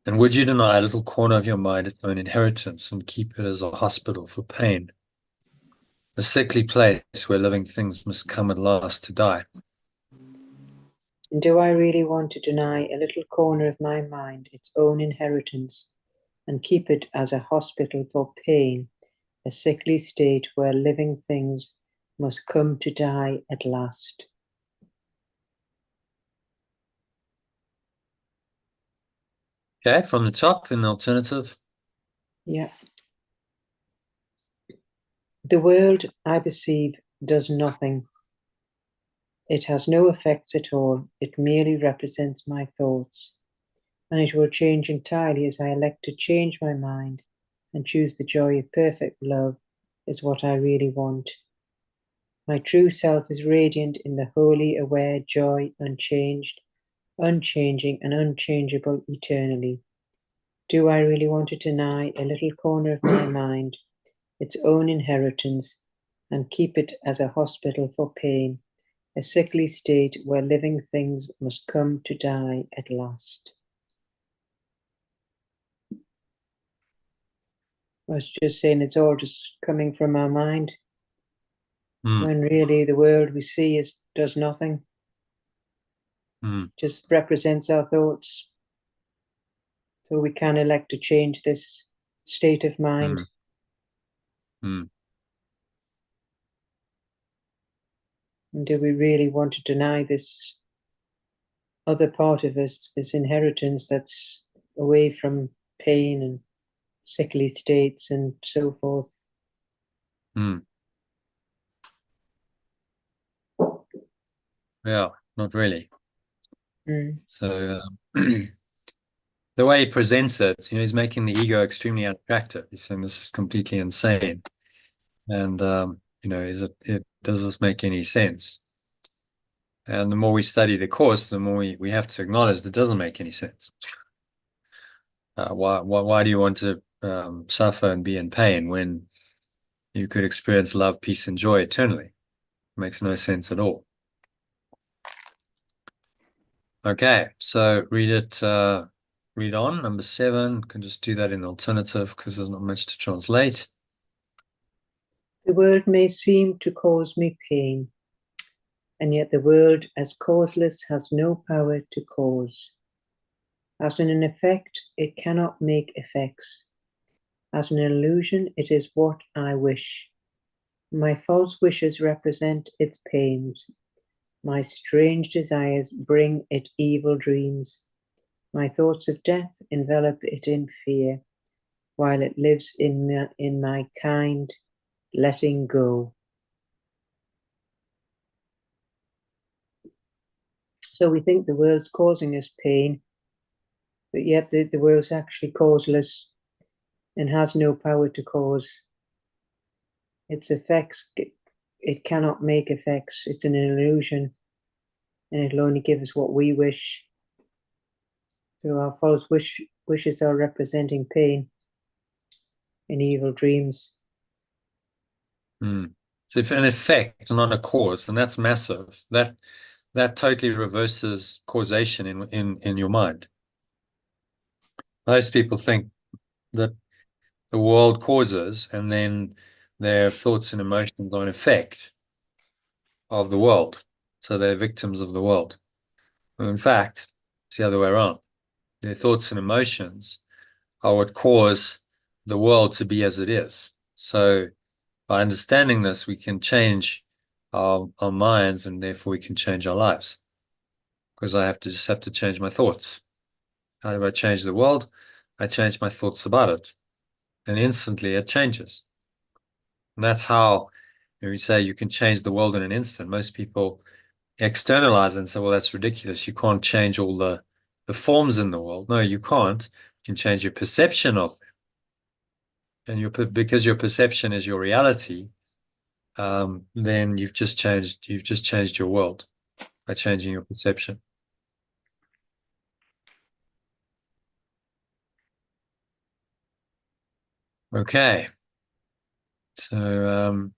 And would you deny a little corner of your mind its own inheritance and keep it as a hospital for pain, a sickly place where living things must come at last to die? And do I really want to deny a little corner of my mind its own inheritance and keep it as a hospital for pain, a sickly state where living things must come to die at last? Okay, from the top, an alternative. Yeah. The world I perceive does nothing. It has no effects at all. It merely represents my thoughts. And it will change entirely as I elect to change my mind and choose the joy of perfect love is what I really want. My true self is radiant in the holy, aware joy, unchanged, unchanging, and unchangeable eternally. Do I really want to deny a little corner of my mind its own inheritance and keep it as a hospital for pain, a sickly state where living things must come to die at last? I was just saying it's all just coming from our mind, when really the world we see does nothing, just represents our thoughts. So we can elect to change this state of mind. And do we really want to deny this other part of us, this inheritance that's away from pain and sickly states and so forth? Yeah, not really. So the way he presents it, he's making the ego extremely unattractive. He's saying this is completely insane. And, does this make any sense? And the more we study the course, the more we have to acknowledge that it doesn't make any sense. Why do you want to suffer and be in pain when you could experience love, peace, and joy eternally? It makes no sense at all. Okay, so read on. Number 7, can just do that in alternative because there's not much to translate. The world may seem to cause me pain, and yet the world as causeless has no power to cause. As an effect, it cannot make effects. As an illusion, it is what I wish. My false wishes represent its pains. My strange desires bring it evil dreams. My thoughts of death envelop it in fear, while it lives in my kind letting go. So we think the world's causing us pain, but yet the world's actually causeless and has no power to cause. Its effects, it cannot make effects. It's an illusion, and it'll only give us what we wish. So our false wishes are representing pain and evil dreams. So if an effect, not a cause, and that's massive. That totally reverses causation in your mind. Most people think that the world causes, and then their thoughts and emotions are an effect of the world. So they're victims of the world. Well, in fact, it's the other way around. Their thoughts and emotions are what cause the world to be as it is. So by understanding this, we can change our minds, and therefore we can change our lives. Because I just have to change my thoughts. How do I change the world? I change my thoughts about it, and instantly it changes. And that's how we say you can change the world in an instant. Most people externalize and say, well, that's ridiculous. You can't change all the forms in the world. No, you can't. You can change your perception of them. And because your perception is your reality, then you've just changed your world by changing your perception. Okay. So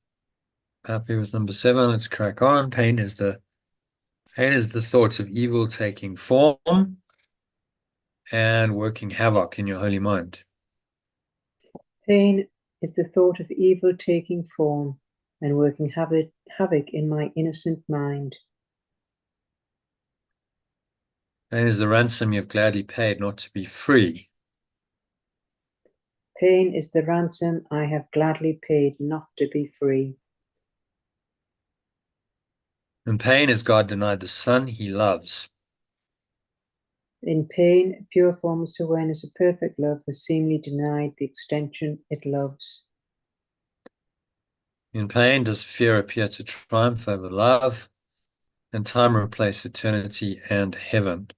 happy with number 7. Let's crack on. Pain is the thoughts of evil taking form and working havoc in your holy mind. Pain is the thought of evil taking form and working havoc in my innocent mind. Pain is the ransom you have gladly paid not to be free. Pain is the ransom I have gladly paid not to be free. In pain is God denied the Son he loves. In pain, pure formless awareness of perfect love has seemingly denied the extension it loves. In pain does fear appear to triumph over love, and time replace eternity and heaven.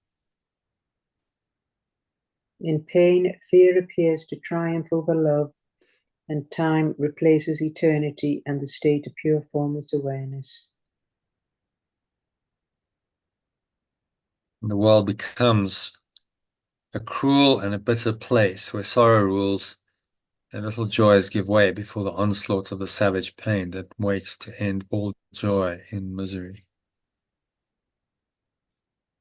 In pain, fear appears to triumph over love, and time replaces eternity and the state of pure formless awareness. And the world becomes a cruel and a bitter place where sorrow rules and little joys give way before the onslaught of the savage pain that waits to end all joy in misery.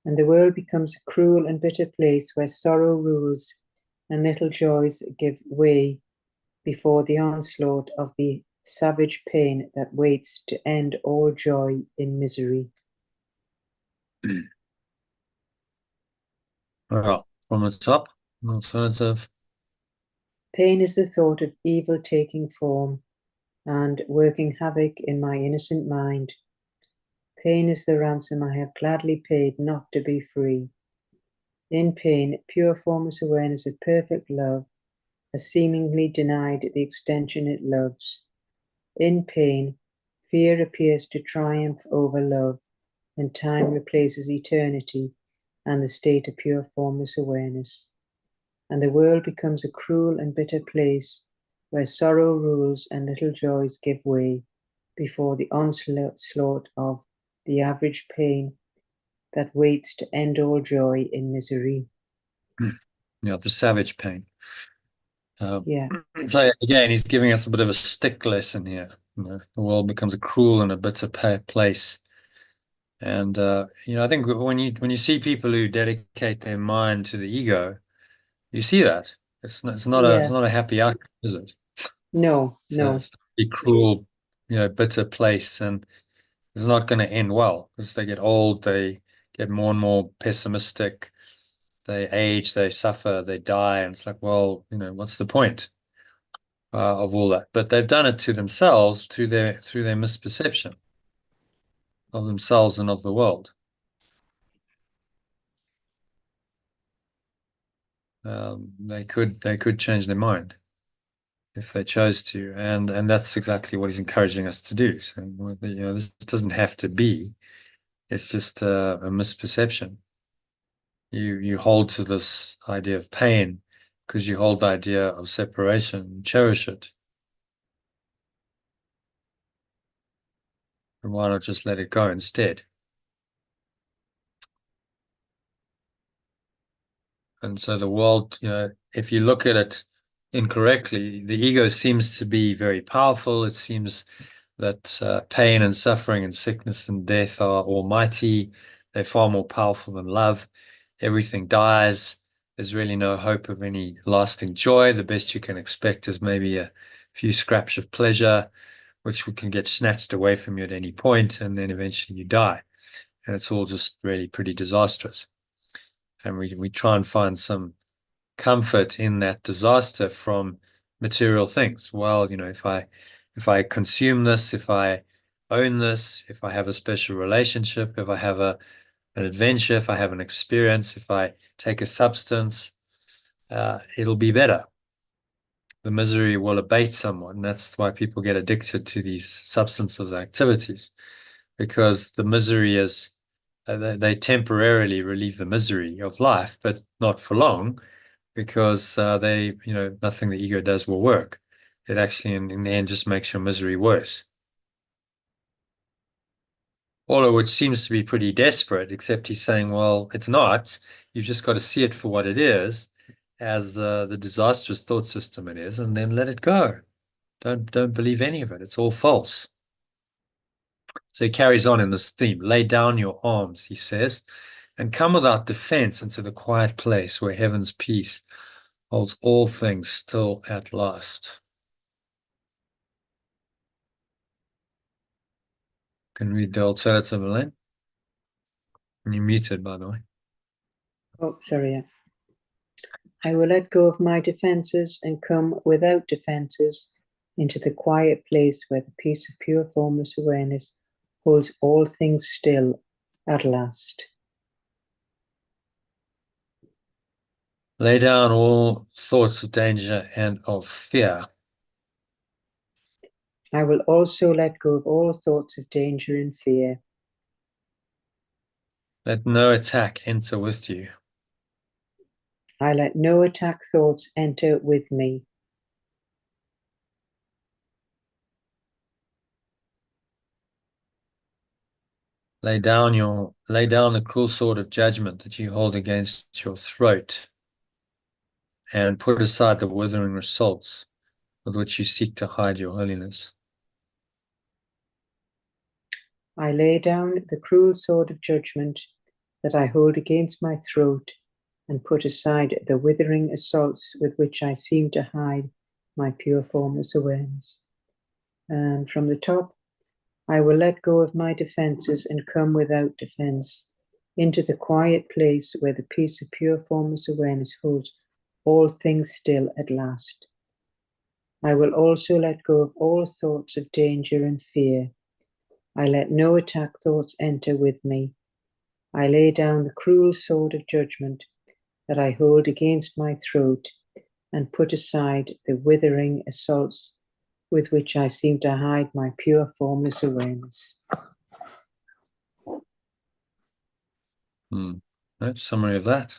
And the world becomes a cruel and bitter place where sorrow rules and little joys give way before the onslaught of the savage pain that waits to end all joy in misery. Well, from the top, an alternative. Pain is the thought of evil taking form and working havoc in my innocent mind. Pain is the ransom I have gladly paid not to be free. In pain, pure formless awareness of perfect love has seemingly denied the extension it loves. In pain, fear appears to triumph over love, and time replaces eternity and the state of pure formless awareness. And the world becomes a cruel and bitter place where sorrow rules and little joys give way before the onslaught of the average pain that waits to end all joy in misery. Yeah, the savage pain. Yeah. So again, he's giving us a bit of a stick lesson here. The world becomes a cruel and a bitter place. And I think when you see people who dedicate their mind to the ego, you see that it's not Yeah. a happy outcome, is it? No, So no. it's a cruel, bitter place, and it's not going to end well because they get old, they get more and more pessimistic, They age, they suffer, they die, and it's like, well, what's the point of all that? But they've done it to themselves through their misperception of themselves and of the world. They could change their mind if they chose to, and that's exactly what he's encouraging us to do. So, this doesn't have to be. It's just a misperception. You hold to this idea of pain because you hold the idea of separation and cherish it. And why not just let it go instead? And so the world, if you look at it incorrectly, the ego seems to be very powerful. It seems that pain and suffering and sickness and death are almighty. They're far more powerful than love. Everything dies. There's really no hope of any lasting joy. The best you can expect is maybe a few scraps of pleasure, which can get snatched away from you at any point, and then eventually you die. And it's all just really pretty disastrous. And we try and find some comfort in that disaster from material things. Well, if I consume this, if I own this, if I have a special relationship, if I have an adventure, if I have an experience, if I take a substance, it'll be better. The misery will abate somewhat. And that's why people get addicted to these substances and activities, because the misery is, they temporarily relieve the misery of life, but not for long, because nothing the ego does will work. It actually, in the end, just makes your misery worse. All of which seems to be pretty desperate, except he's saying, well, it's not. You've just got to see it for what it is, as the disastrous thought system it is, and then let it go. Don't believe any of it. It's all false. So he carries on in this theme. Lay down your arms, he says, and come without defense into the quiet place where heaven's peace holds all things still at last. Can read the alternative, Elaine. You're muted, by the way. Oh, sorry. Yeah. I will let go of my defenses and come without defenses into the quiet place where the peace of pure formless awareness holds all things still at last. Lay down all thoughts of danger and of fear. I will also let go of all thoughts of danger and fear. Let no attack enter with you. I let no attack thoughts enter with me. Lay down the cruel sword of judgment that you hold against your throat, and put aside the withering assaults with which you seek to hide your holiness. I lay down the cruel sword of judgment that I hold against my throat, and put aside the withering assaults with which I seem to hide my pure formless awareness. And from the top, I will let go of my defenses and come without defense into the quiet place where the peace of pure formless awareness holds all things still at last. I will also let go of all thoughts of danger and fear. I let no attack thoughts enter with me. I lay down the cruel sword of judgment that I hold against my throat, and put aside the withering assaults with which I seem to hide my pure formless awareness. Summary of that.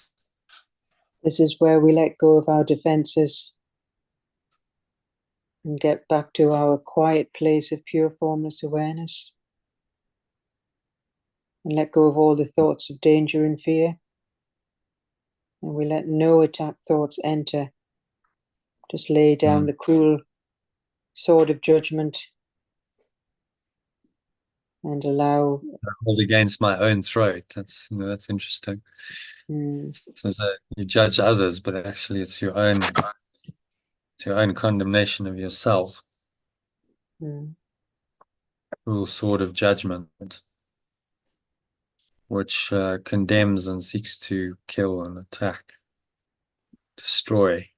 This is where we let go of our defenses and get back to our quiet place of pure formless awareness, and let go of all the thoughts of danger and fear. And we let no attack thoughts enter. Just lay down the cruel sword of judgment and allow. Hold against my own throat. That's interesting. So you judge others, but actually it's your own condemnation of yourself. Cruel sword of judgment. which condemns and seeks to kill and attack, destroy.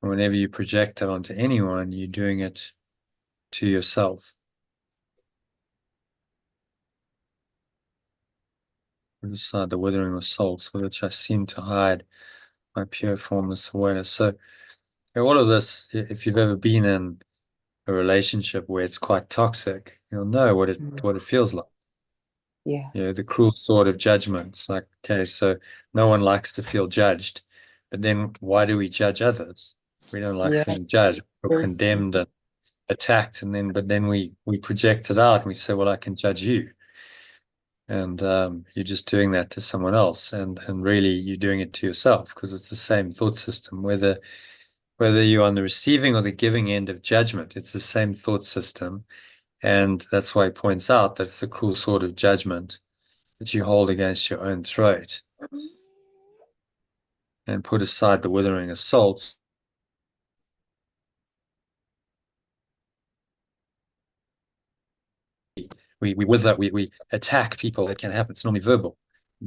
And whenever you project that onto anyone, you're doing it to yourself. Beside the withering of souls, with which I seem to hide my pure formless awareness. So all of this, if you've ever been in a relationship where it's quite toxic, you'll know what it feels like. Yeah. The cruel sword of judgments. Like, okay, so no one likes to feel judged, but then why do we judge others? We don't like Yeah. feeling judged. We're True. condemned and attacked, and then but then we project it out and we say, well, I can judge you. And you're just doing that to someone else, and really you're doing it to yourself because it's the same thought system. Whether you're on the receiving or the giving end of judgment, it's the same thought system. And that's why he points out that it's the cruel sword of judgment that you hold against your own throat, and put aside the withering assaults. We with that we attack people. It can happen. It's normally verbal,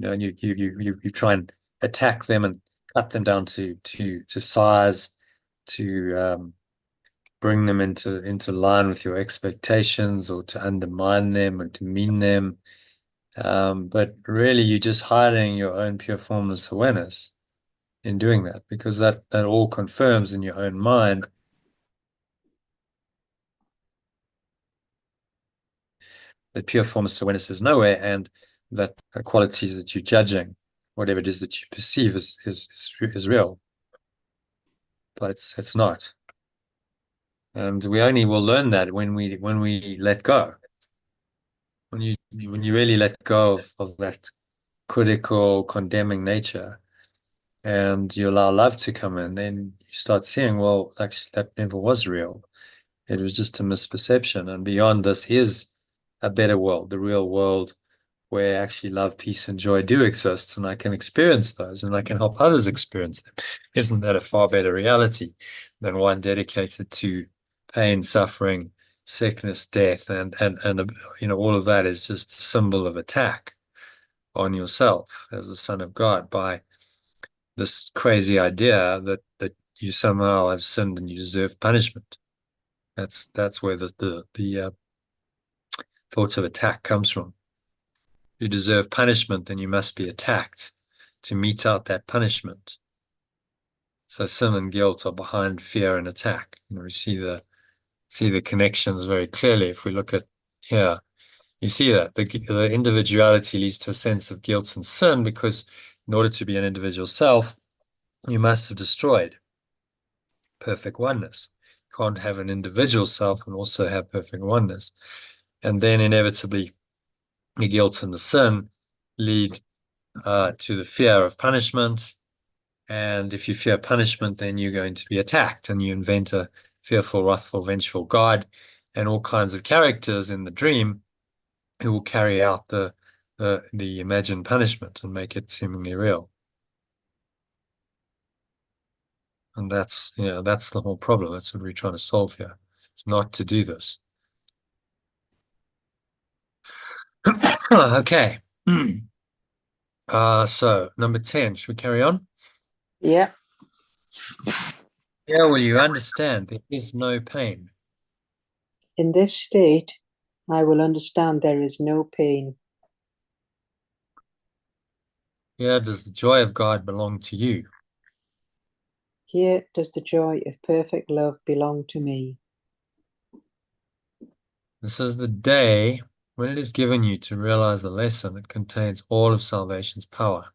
and you try and attack them and cut them down to size, to bring them into line with your expectations, or to undermine them or demean them. But really, you're just hiding your own pure formless awareness in doing that, because that all confirms in your own mind that pure formless awareness is nowhere, and that the qualities that you're judging, whatever it is that you perceive is real, but it's not. And we only will learn that when we let go. When you really let go of that critical, condemning nature, and you allow love to come in, then you start seeing, well, actually, that never was real. It was just a misperception. And beyond this is a better world, the real world, where actually love, peace, and joy do exist, and I can experience those, and I can help others experience them. Isn't that a far better reality than one dedicated to pain, suffering, sickness, death, and all of that is just a symbol of attack on yourself as the son of God by this crazy idea that you somehow have sinned and you deserve punishment. That's where the thought of attack comes from. You deserve punishment, then you must be attacked to mete out that punishment. So sin and guilt are behind fear and attack. We see the connections very clearly. If we look at here, you see that the individuality leads to a sense of guilt and sin, because in order to be an individual self, you must have destroyed perfect oneness. You can't have an individual self and also have perfect oneness. And then inevitably, the guilt and the sin lead to the fear of punishment. And if you fear punishment, then you're going to be attacked, and you invent a fearful, wrathful, vengeful God and all kinds of characters in the dream who will carry out the imagined punishment and make it seemingly real. And that's the whole problem. That's what we're trying to solve here. It's not to do this. Okay. So number 10, should we carry on? Yeah. Yeah, well, you understand there is no pain. In this state, I will understand there is no pain. Here does the joy of God belong to you. Here does the joy of perfect love belong to me. This is the day when it is given you to realize the lesson that contains all of salvation's power.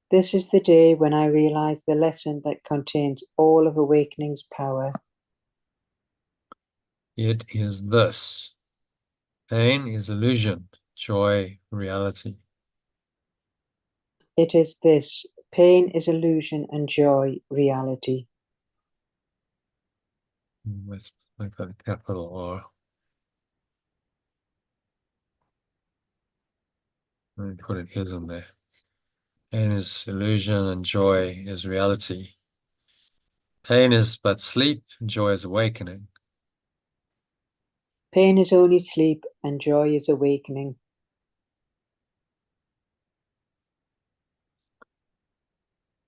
This is the day when I realize the lesson that contains all of awakening's power. It is this. Pain is illusion, joy, reality. It is this. Pain is illusion and joy, reality. With like a capital R. Let me put it is in there. Pain is illusion and joy is reality. Pain is but sleep, joy is awakening. Pain is only sleep and joy is awakening.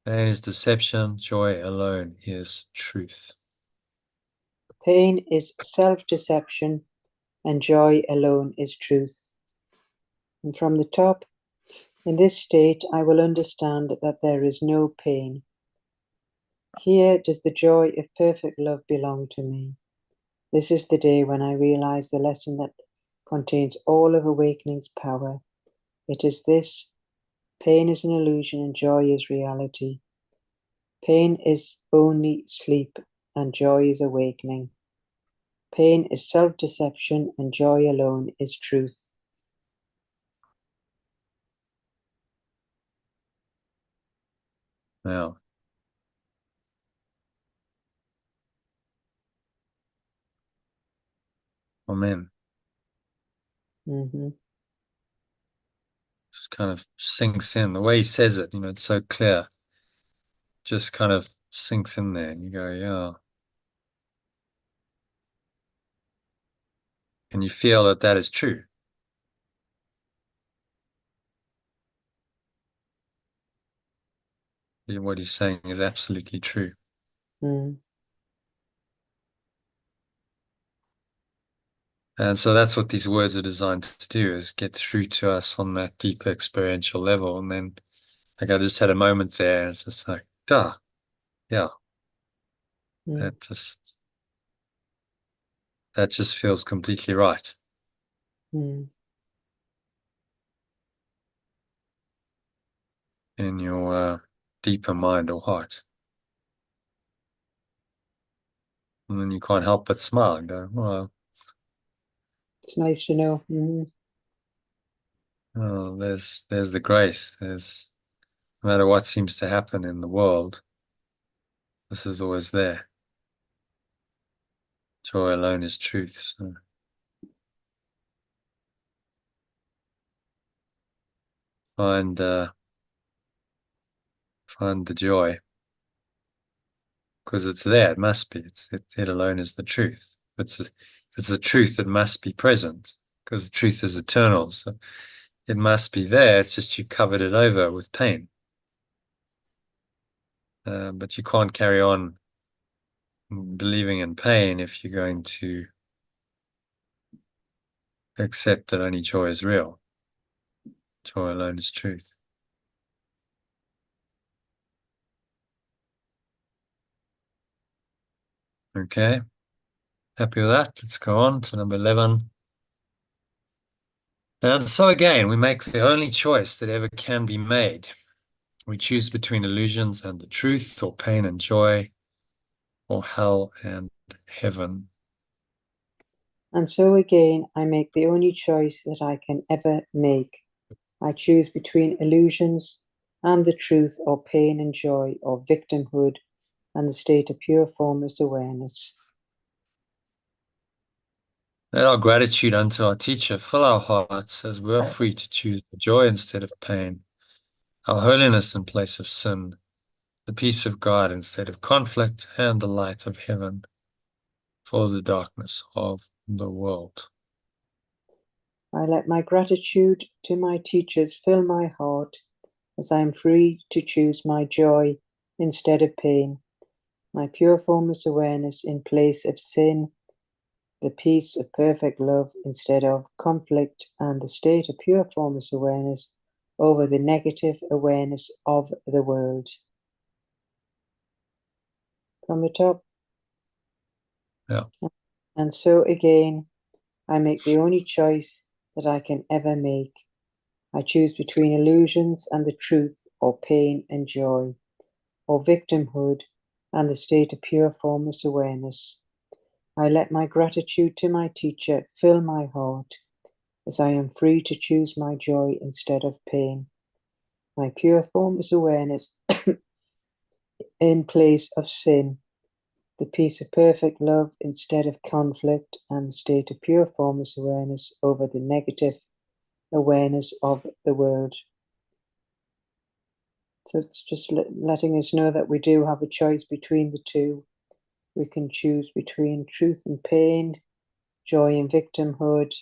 Pain is deception, joy alone is truth. Pain is self-deception, and joy alone is truth. And from the top, in this state, I will understand that there is no pain. Here does the joy of perfect love belong to me. This is the day when I realize the lesson that contains all of awakening's power. It is this: pain is an illusion and joy is reality. Pain is only sleep and joy is awakening. Pain is self-deception and joy alone is truth. Now, amen. Mm-hmm. Just kind of sinks in. The way he says it, it's so clear. Just kind of sinks in there and you go, yeah. And you feel that that is true. What he's saying is absolutely true. Mm. And so that's what these words are designed to do, is get through to us on that deeper experiential level. And then, like, I just had a moment there, and it's just like, duh, yeah, Mm. that just feels completely right Mm. in your deeper mind or heart. And then you can't help but smile and go, well, It's nice to know. Mm-hmm. oh, there's the grace. There's, no matter what seems to happen in the world, this is always there. Joy alone is truth. So find find the joy, because it's there. It must be. It alone is the truth. It's the truth that must be present, because the truth is eternal. So it must be there. It's just you covered it over with pain. But you can't carry on believing in pain if you're going to accept that only joy is real. Joy alone is truth. Okay, happy with that? Let's go on to number 11. And so again, we make the only choice that ever can be made. We choose between illusions and the truth, or pain and joy, or hell and heaven. And so again, I make the only choice that I can ever make. I choose between illusions and the truth, or pain and joy, or victimhood and the state of pure formless awareness. Let our gratitude unto our teacher fill our hearts as we are free to choose joy instead of pain, our holiness in place of sin, the peace of God instead of conflict, and the light of heaven for the darkness of the world. I let my gratitude to my teachers fill my heart as I am free to choose my joy instead of pain, my pure formless awareness in place of sin, the peace of perfect love instead of conflict, and the state of pure formless awareness over the negative awareness of the world. From the top. Yeah. And so again, I make the only choice that I can ever make. I choose between illusions and the truth, or pain and joy, or victimhood and the state of pure formless awareness. I let my gratitude to my teacher fill my heart as I am free to choose my joy instead of pain, my pure formless awareness in place of sin, the peace of perfect love instead of conflict, and the state of pure formless awareness over the negative awareness of the world. So it's just letting us know that we do have a choice between the two. We can choose between truth and pain, joy and victimhood.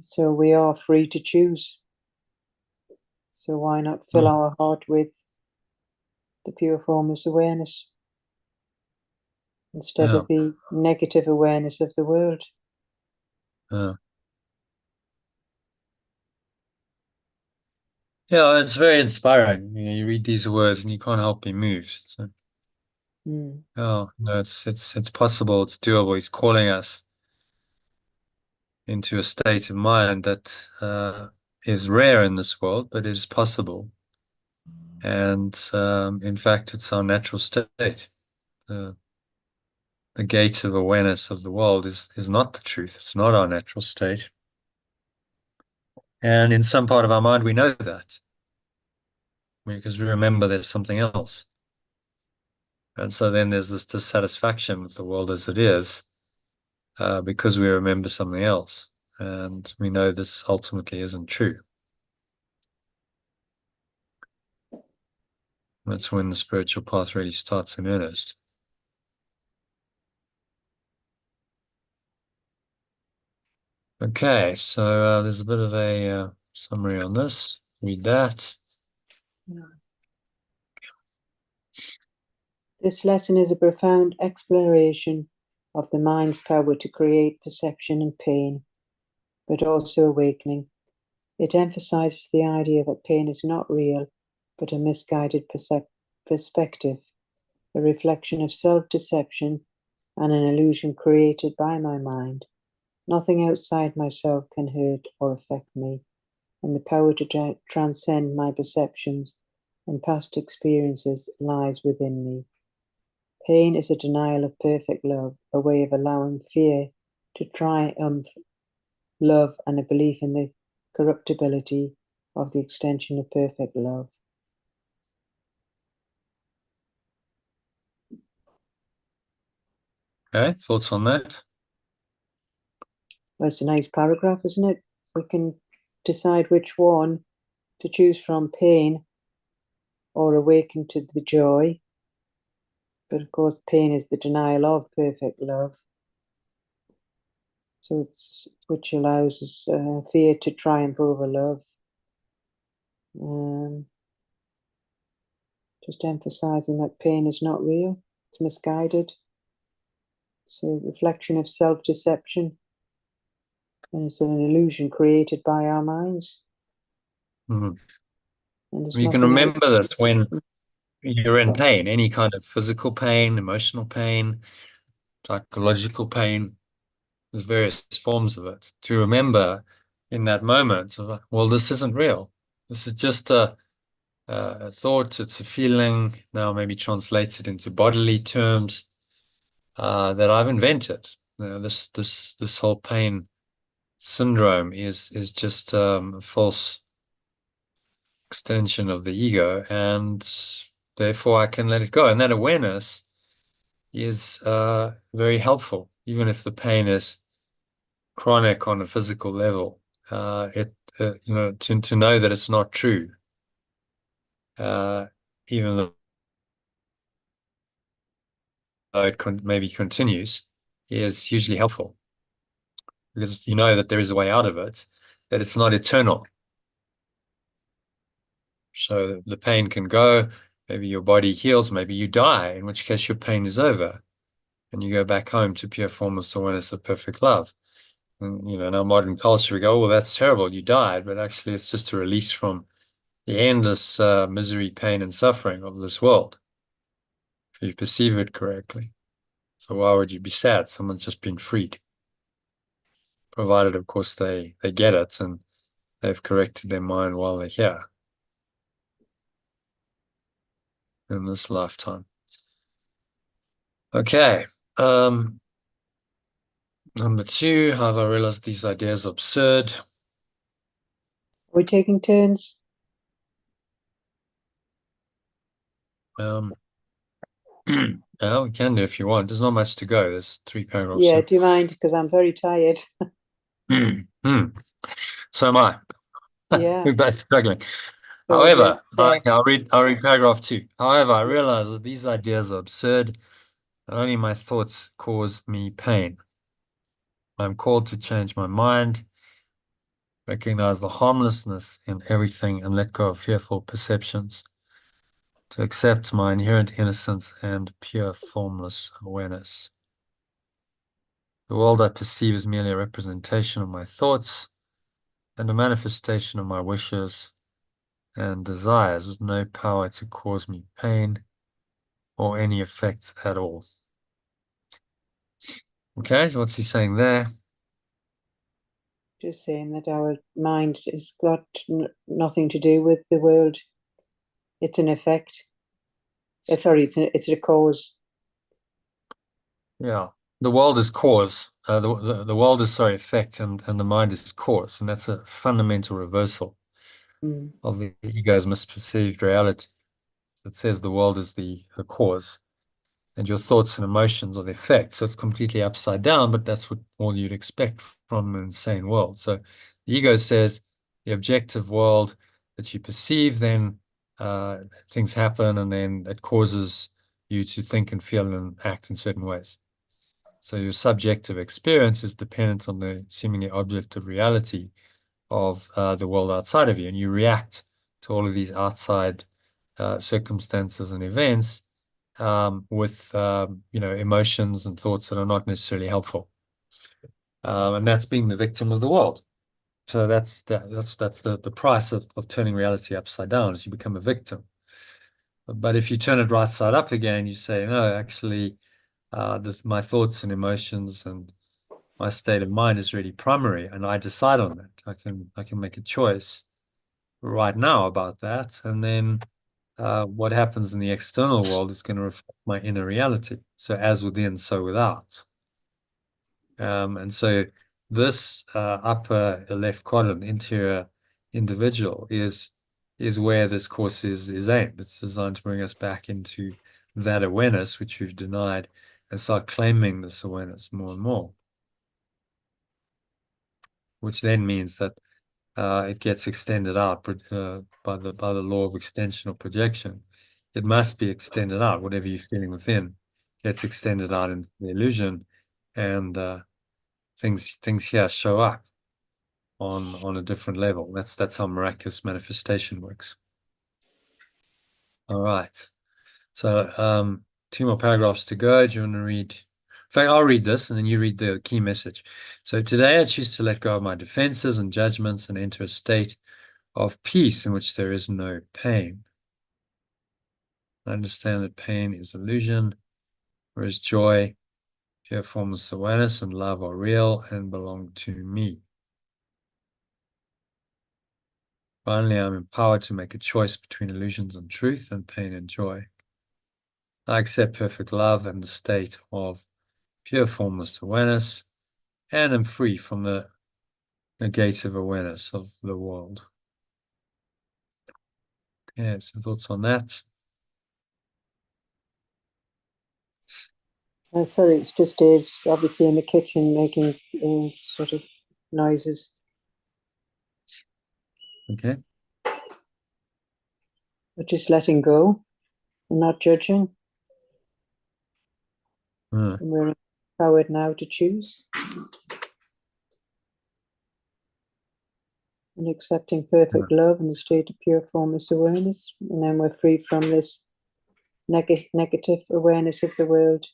So we are free to choose. So why not fill Mm. our heart with the pure formless awareness instead Yeah. of the negative awareness of the world? Yeah. Yeah, it's very inspiring. You read these words and you can't help be moved. So, Mm. oh, no, it's possible, it's doable. He's calling us into a state of mind that is rare in this world, but is possible. And in fact, it's our natural state. The, the gate of awareness of the world is not the truth. It's not our natural state. And in some part of our mind, we know that because we remember there's something else. And so then there's this dissatisfaction with the world as it is because we remember something else. And we know this ultimately isn't true. That's when the spiritual path really starts in earnest. Okay, so there's a bit of a summary on this. Read that. This lesson is a profound exploration of the mind's power to create perception and pain, but also awakening. It emphasizes the idea that pain is not real, but a misguided perspective, a reflection of self-deception and an illusion created by my mind. Nothing outside myself can hurt or affect me, and the power to transcend my perceptions and past experiences lies within me. Pain is a denial of perfect love, a way of allowing fear to triumph love and a belief in the corruptibility of the extension of perfect love. Okay, thoughts on that? Well, it's a nice paragraph, isn't it? We can decide which one to choose from, pain or awaken to the joy. But of course, pain is the denial of perfect love. So it's which allows us fear to triumph over love. Um, just emphasizing that pain is not real, it's misguided. It's a reflection of self deception, and it's an illusion created by our minds. Mhm. And there's You can nothing else. remember this when you're in pain, any kind of physical pain, emotional pain, psychological pain. There's various forms of it. To remember in that moment, well, this isn't real. This is just a thought. It's a feeling. Now maybe translated into bodily terms that I've invented. This whole pain syndrome is just a false extension of the ego, and therefore I can let it go. And that awareness is very helpful, even if the pain is chronic on a physical level. It to know that it's not true, uh, even though it maybe continues, is hugely helpful because you know that there is a way out of it, that it's not eternal. So the pain can go, maybe your body heals, maybe you die, in which case your pain is over, and you go back home to pure formless awareness of perfect love. And, in our modern culture, we go, "Oh, well, that's terrible, you died," but actually, it's just a release from the endless misery, pain, and suffering of this world, if you perceive it correctly. So why would you be sad? Someone's just been freed, provided, of course, they get it and they've corrected their mind while they're here in this lifetime. Okay. Number two, have I realized these ideas absurd? Are we taking turns? Um, yeah, we can do if you want. There's not much to go. There's 3 paragraphs. Yeah, So, do you mind? Because I'm very tired. so am I. Yeah. We're both struggling. So However, yeah. I'll read paragraph 2. However, I realize that these ideas are absurd, and only my thoughts cause me pain. I'm called to change my mind, Recognize the harmlessness in everything and let go of fearful perceptions. To accept my inherent innocence and pure formless awareness. The world I perceive is merely a representation of my thoughts and a manifestation of my wishes and desires with no power to cause me pain or any effects at all. Okay, so what's he saying there? Just saying that our mind has got nothing to do with the world. It's an effect. Sorry, it's a cause. Yeah, the world is cause. The world is, sorry, effect, and the mind is cause. And that's a fundamental reversal Mm. of the ego's misperceived reality. It says the world is the cause, and your thoughts and emotions are the effect. So it's completely upside down, but that's what all you'd expect from an insane world. So the ego says the objective world that you perceive, then things happen, and then it causes you to think and feel and act in certain ways. So your subjective experience is dependent on the seemingly objective reality of the world outside of you, and you react to all of these outside circumstances and events with emotions and thoughts that are not necessarily helpful, and that's being the victim of the world. So that's the price of turning reality upside down, is you become a victim. But if you turn it right side up again, you say, no, actually, my thoughts and emotions and my state of mind is really primary, and I decide on that. I can make a choice right now about that, and then what happens in the external world is going to reflect my inner reality. So as within, so without. And so this upper left quadrant, interior individual, is where this course is aimed. It's designed to bring us back into that awareness which we've denied, and start claiming this awareness more and more. Which then means that it gets extended out by the law of extension or projection. It must be extended out. Whatever you're feeling within gets extended out into the illusion, and things here show up on a different level. That's how miraculous manifestation works. All right. So two more paragraphs to go. Do you want to read? In fact, I'll read this and then you read the key message. So today I choose to let go of my defenses and judgments and enter a state of peace in which there is no pain. I understand that pain is illusion, whereas joy, pure formless awareness, and love are real and belong to me. Finally, I'm empowered to make a choice between illusions and truth, and pain and joy. I accept perfect love and the state of pure formless awareness, and am free from the negative awareness of the world. Okay, so thoughts on that? Sorry, it's just is obviously in the kitchen making sort of noises. Okay. But just letting go and not judging. Hmm. And we're empowered now to choose. And accepting perfect love in the state of pure formless awareness. And then we're free from this negative awareness of the world.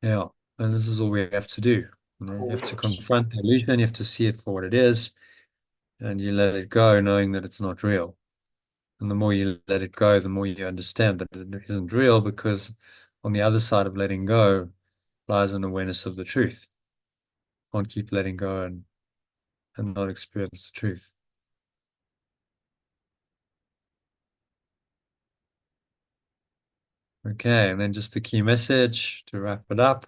Yeah, and this is all we have to do. You have to confront the illusion, you have to see it for what it is, and you let it go, knowing that it's not real. And the more you let it go, the more you understand that it isn't real, because on the other side of letting go lies an awareness of the truth. Can't keep letting go and not experience the truth. Okay, and then just the key message to wrap it up.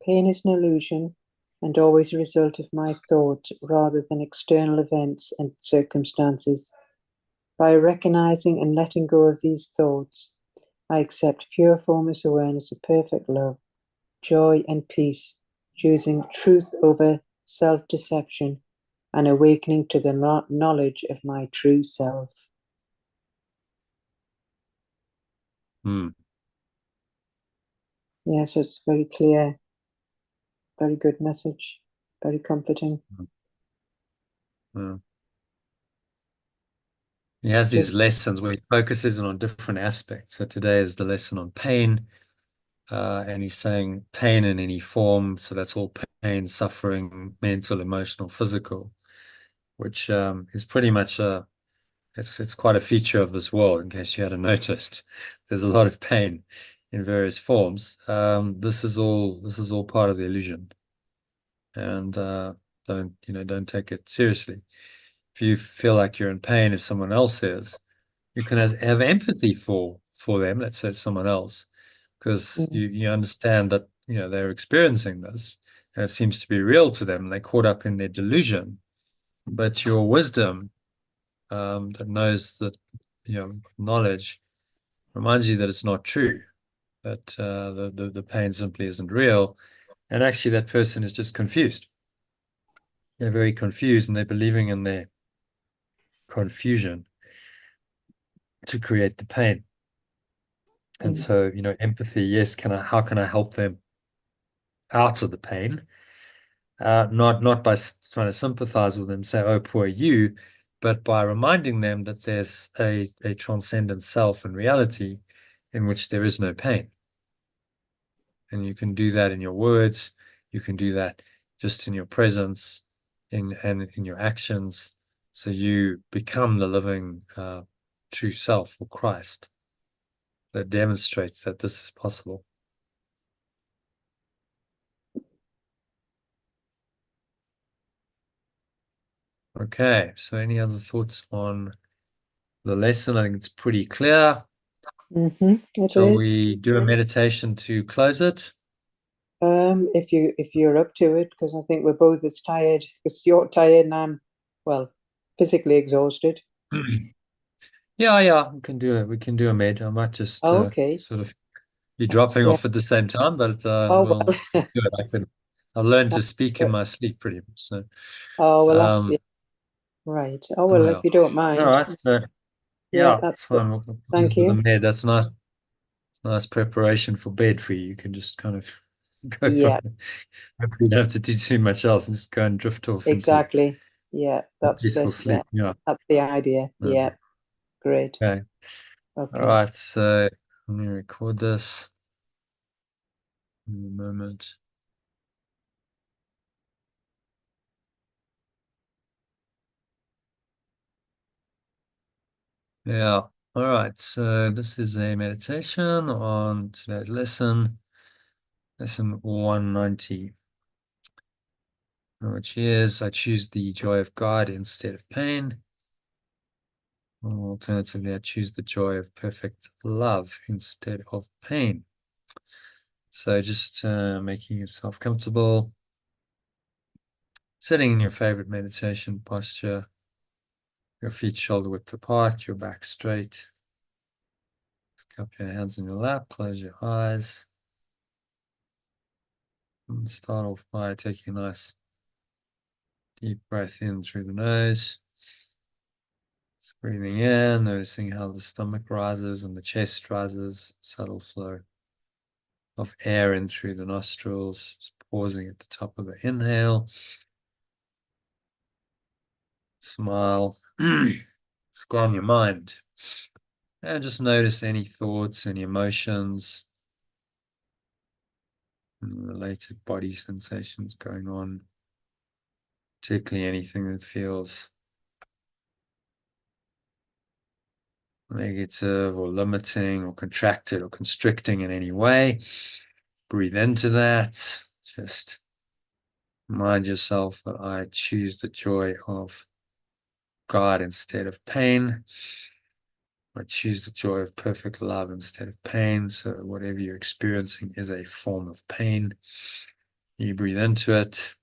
Pain is an illusion and always a result of my thought rather than external events and circumstances. By recognizing and letting go of these thoughts, I accept pure formless awareness of perfect love, joy, and peace, choosing truth over self-deception and awakening to the knowledge of my true self. Hmm. Yeah, so it's very clear, very good message, very comforting. Mm. He has these Just, lessons where he focuses on different aspects. So today is the lesson on pain, and he's saying pain in any form. So that's all pain, suffering, mental, emotional, physical, which is pretty much it's quite a feature of this world. In case you hadn't noticed, there's a lot of pain in various forms. This is all part of the illusion, and don't take it seriously. If you feel like you're in pain, if someone else is, you can have empathy for them. Let's say it's someone else, because mm, you understand that they're experiencing this, and it seems to be real to them. And they're caught up in their delusion, but your wisdom, that knows that knowledge reminds you that it's not true, that the pain simply isn't real, and actually that person is just confused. They're very confused, and they're believing in their confusion to create the pain. And mm, so, empathy, yes, how can I help them out of the pain? Not by trying to sympathize with them, say, oh, poor you, but by reminding them that there's a transcendent self and reality in which there is no pain. And you can do that in your words, you can do that just in your presence, and in your actions. So you become the living true self, or Christ, that demonstrates that this is possible. Okay, so any other thoughts on the lesson? I think it's pretty clear. it Shall is. we do a meditation to close it? If you're up to it, because I think we're both as tired. Because you're tired and I'm, well, physically exhausted. Yeah, yeah, we can do it. We can do a med. I might just Oh, okay, sort of be that's dropping yeah. off at the same time, but Oh we'll well, do it. I've learned to that's speak in good. my sleep pretty much. So, Oh well, that's yeah, um, right. Oh well, if yeah. you don't All mind, right. So, yeah, yeah, that's it's good. fine. We'll close Thank it with a you. med. That's nice. Nice preparation for bed for you. You can just kind of go from Yeah, there. Hopefully you don't have to do too much else and just go and drift off into exactly. Yeah, a that's peaceful the yeah, sleep. Yeah. that's the idea. Yeah, great. Okay. All Okay. right. So let me record this in a moment. Yeah. All right. So this is a meditation on today's lesson 190, which is I choose the joy of God instead of pain. Or alternatively, I choose the joy of perfect love instead of pain. So just making yourself comfortable, sitting in your favorite meditation posture, your feet shoulder width apart, your back straight. Cup your hands in your lap, close your eyes, and start off by taking a nice deep breath in through the nose. Just breathing in, noticing how the stomach rises and the chest rises, subtle flow of air in through the nostrils, just pausing at the top of the inhale. Smile, scan your mind, and just notice any thoughts, any emotions, and related body sensations going on, particularly anything that feels negative or limiting or contracted or constricting in any way. Breathe into that. Just remind yourself that I choose the joy of God instead of pain. I choose the joy of perfect love instead of pain. So whatever you're experiencing is a form of pain. You breathe into it.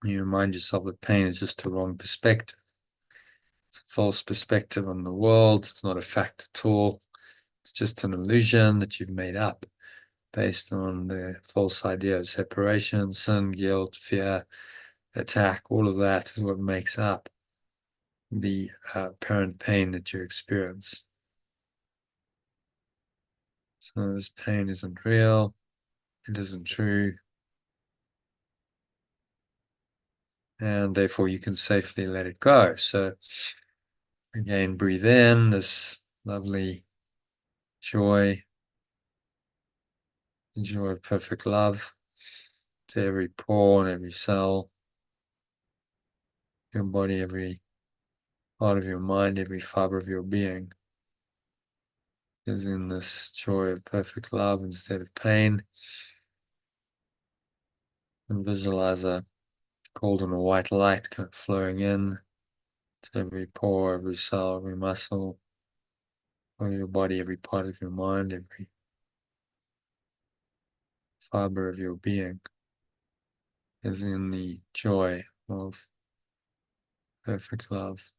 You remind yourself that pain is just a wrong perspective. It's a false perspective on the world. It's not a fact at all. It's just an illusion that you've made up based on the false idea of separation, sin, guilt, fear, attack. All of that is what makes up the apparent pain that you experience. So this pain isn't real. It isn't true. And therefore you can safely let it go. So again, breathe in this lovely joy, the joy of perfect love to every pore and every cell, your body, every part of your mind, every fiber of your being is in this joy of perfect love instead of pain. And visualize a golden or white light kind of flowing in to every pore, every cell, every muscle of your body, every part of your mind, every fiber of your being is in the joy of perfect love.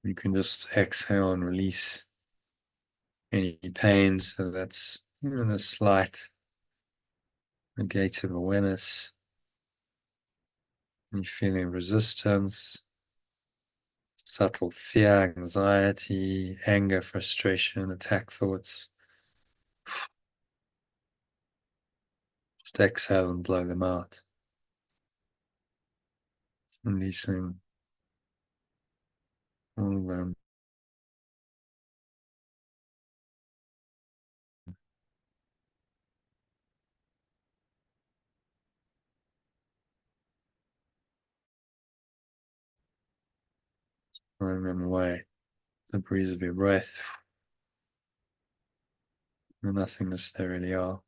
You can just exhale and release any pain. So that's even a slight negative awareness. Any feeling of resistance, subtle fear, anxiety, anger, frustration, attack thoughts. Just exhale and blow them out. Releasing all of them. Blowing them away. The breeze of your breath. The nothingness they really are.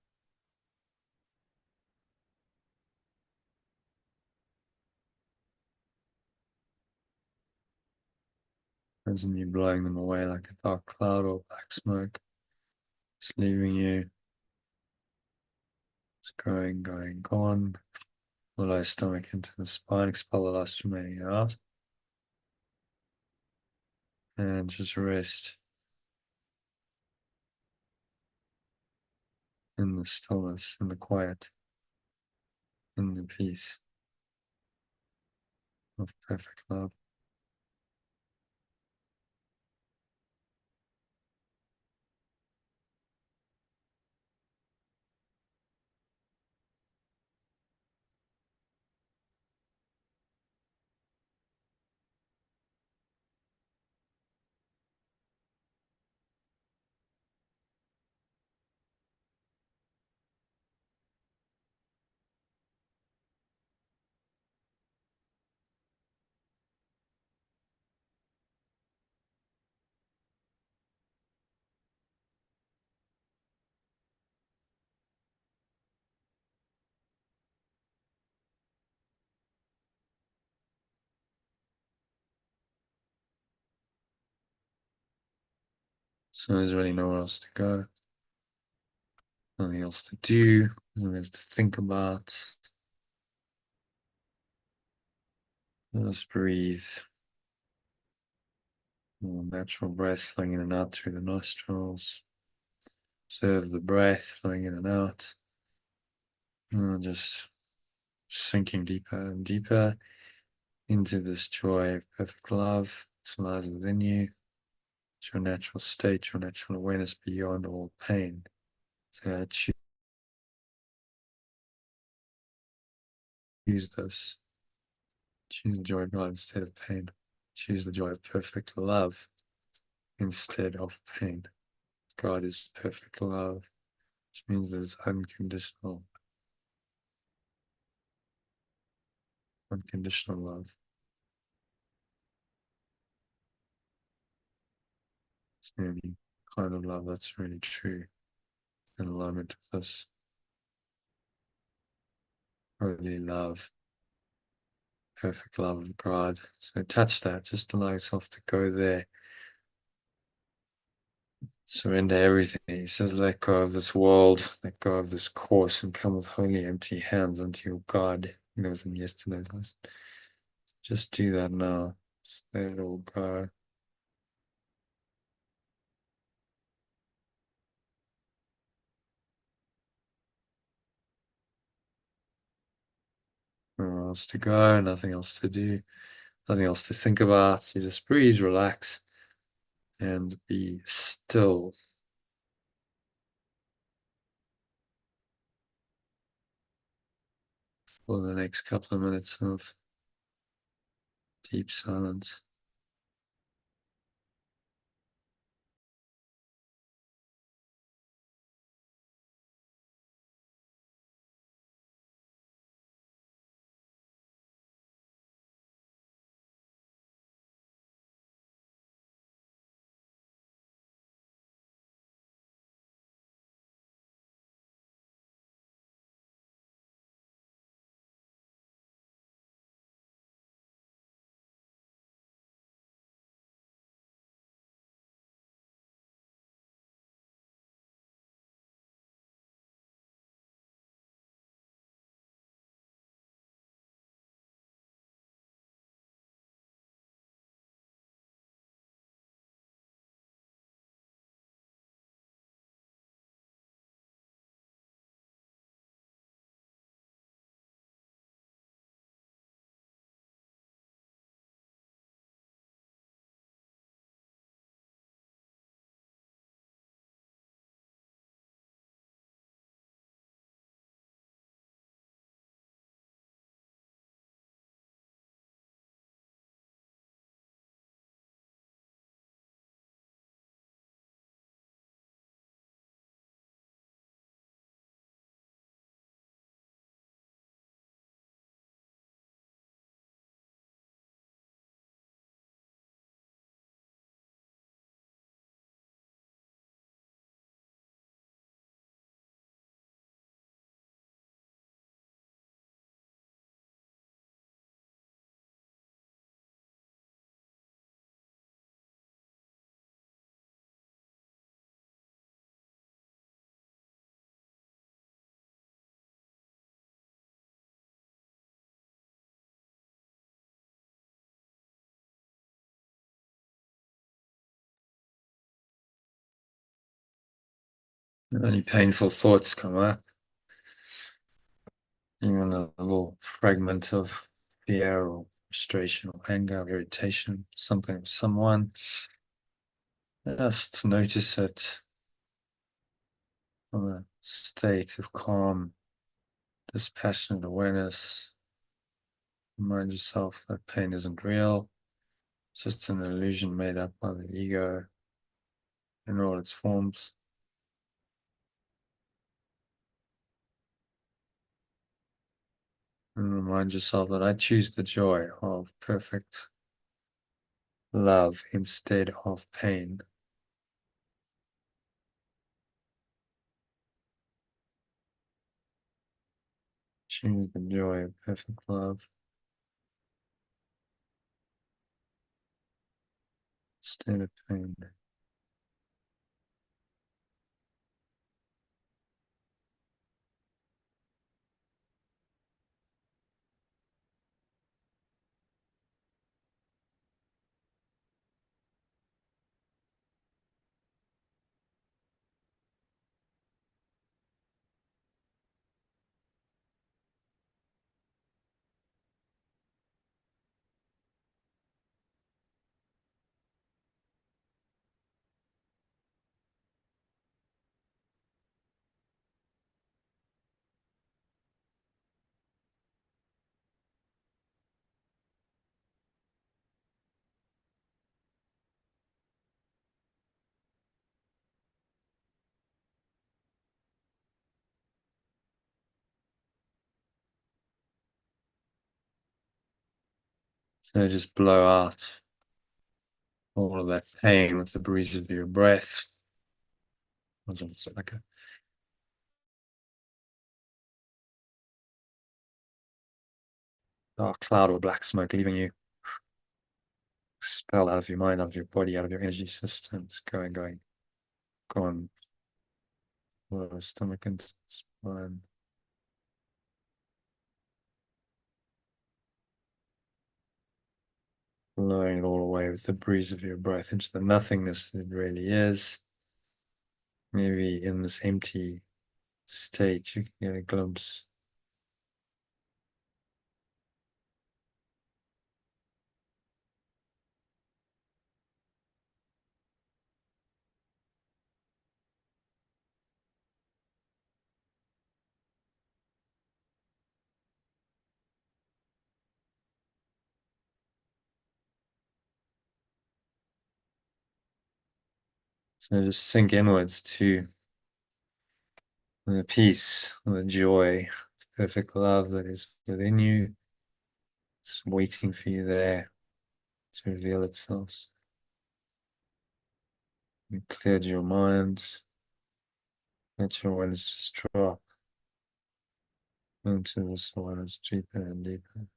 Imagine you blowing them away like a dark cloud or black smoke. Just leaving you. Just going, gone. Lower stomach into the spine. Expel the last remaining out. And just rest in the stillness, in the quiet, in the peace of perfect love. So there's really nowhere else to go, nothing else to do, nothing else to think about. Just breathe. Natural breath flowing in and out through the nostrils. Observe the breath flowing in and out. And just sinking deeper and deeper into this joy of perfect love which lies within you. It's your natural state, your natural awareness beyond all pain. So I choose this. Choose the joy of God instead of pain. Choose the joy of perfect love instead of pain. God is perfect love, which means there's unconditional love. It's the only kind of love that's really true in alignment with this holy love, perfect love of God. So touch that, just allow yourself to go there. Surrender everything. He says, let go of this world, let go of this course, and come with holy empty hands unto your God. That was in yesterday's list. Just do that now. Just let it all go. Nowhere else to go, nothing else to do, nothing else to think about. You just breathe, relax, and be still for the next couple of minutes of deep silence. If any painful thoughts come up, even a little fragment of fear or frustration or anger or irritation, something or someone, just notice it from a state of calm, dispassionate awareness. Remind yourself that pain isn't real, it's just an illusion made up by the ego in all its forms. And remind yourself that I choose the joy of perfect love instead of pain. Choose the joy of perfect love instead of pain. So just blow out all of that pain with the breeze of your breath. It's like a dark cloud or black smoke leaving you. Expel out of your mind, out of your body, out of your energy systems. Going, gone. Lower stomach and spine. Blowing it all away with the breeze of your breath into the nothingness that it really is. Maybe in this empty state, you can get a glimpse. So just sink inwards to the peace, the joy, the perfect love that is within you. It's waiting for you there to reveal itself. You cleared your mind. Let your awareness just drop into this awareness deeper and deeper.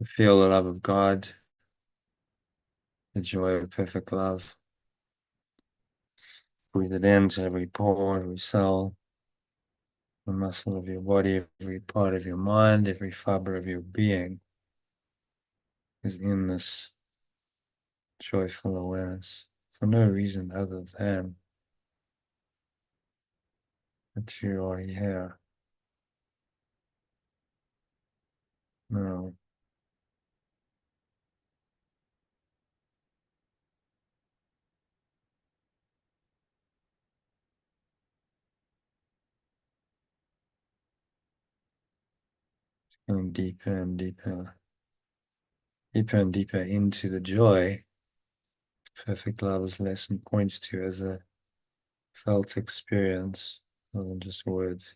Feel the love of God, the joy of perfect love. Breathe it into every pore, every cell, the muscle of your body, every part of your mind, every fiber of your being is in this joyful awareness for no reason other than that you are here now. Going deeper and deeper, deeper and deeper into the joy perfect love's lesson points to as a felt experience rather than just words.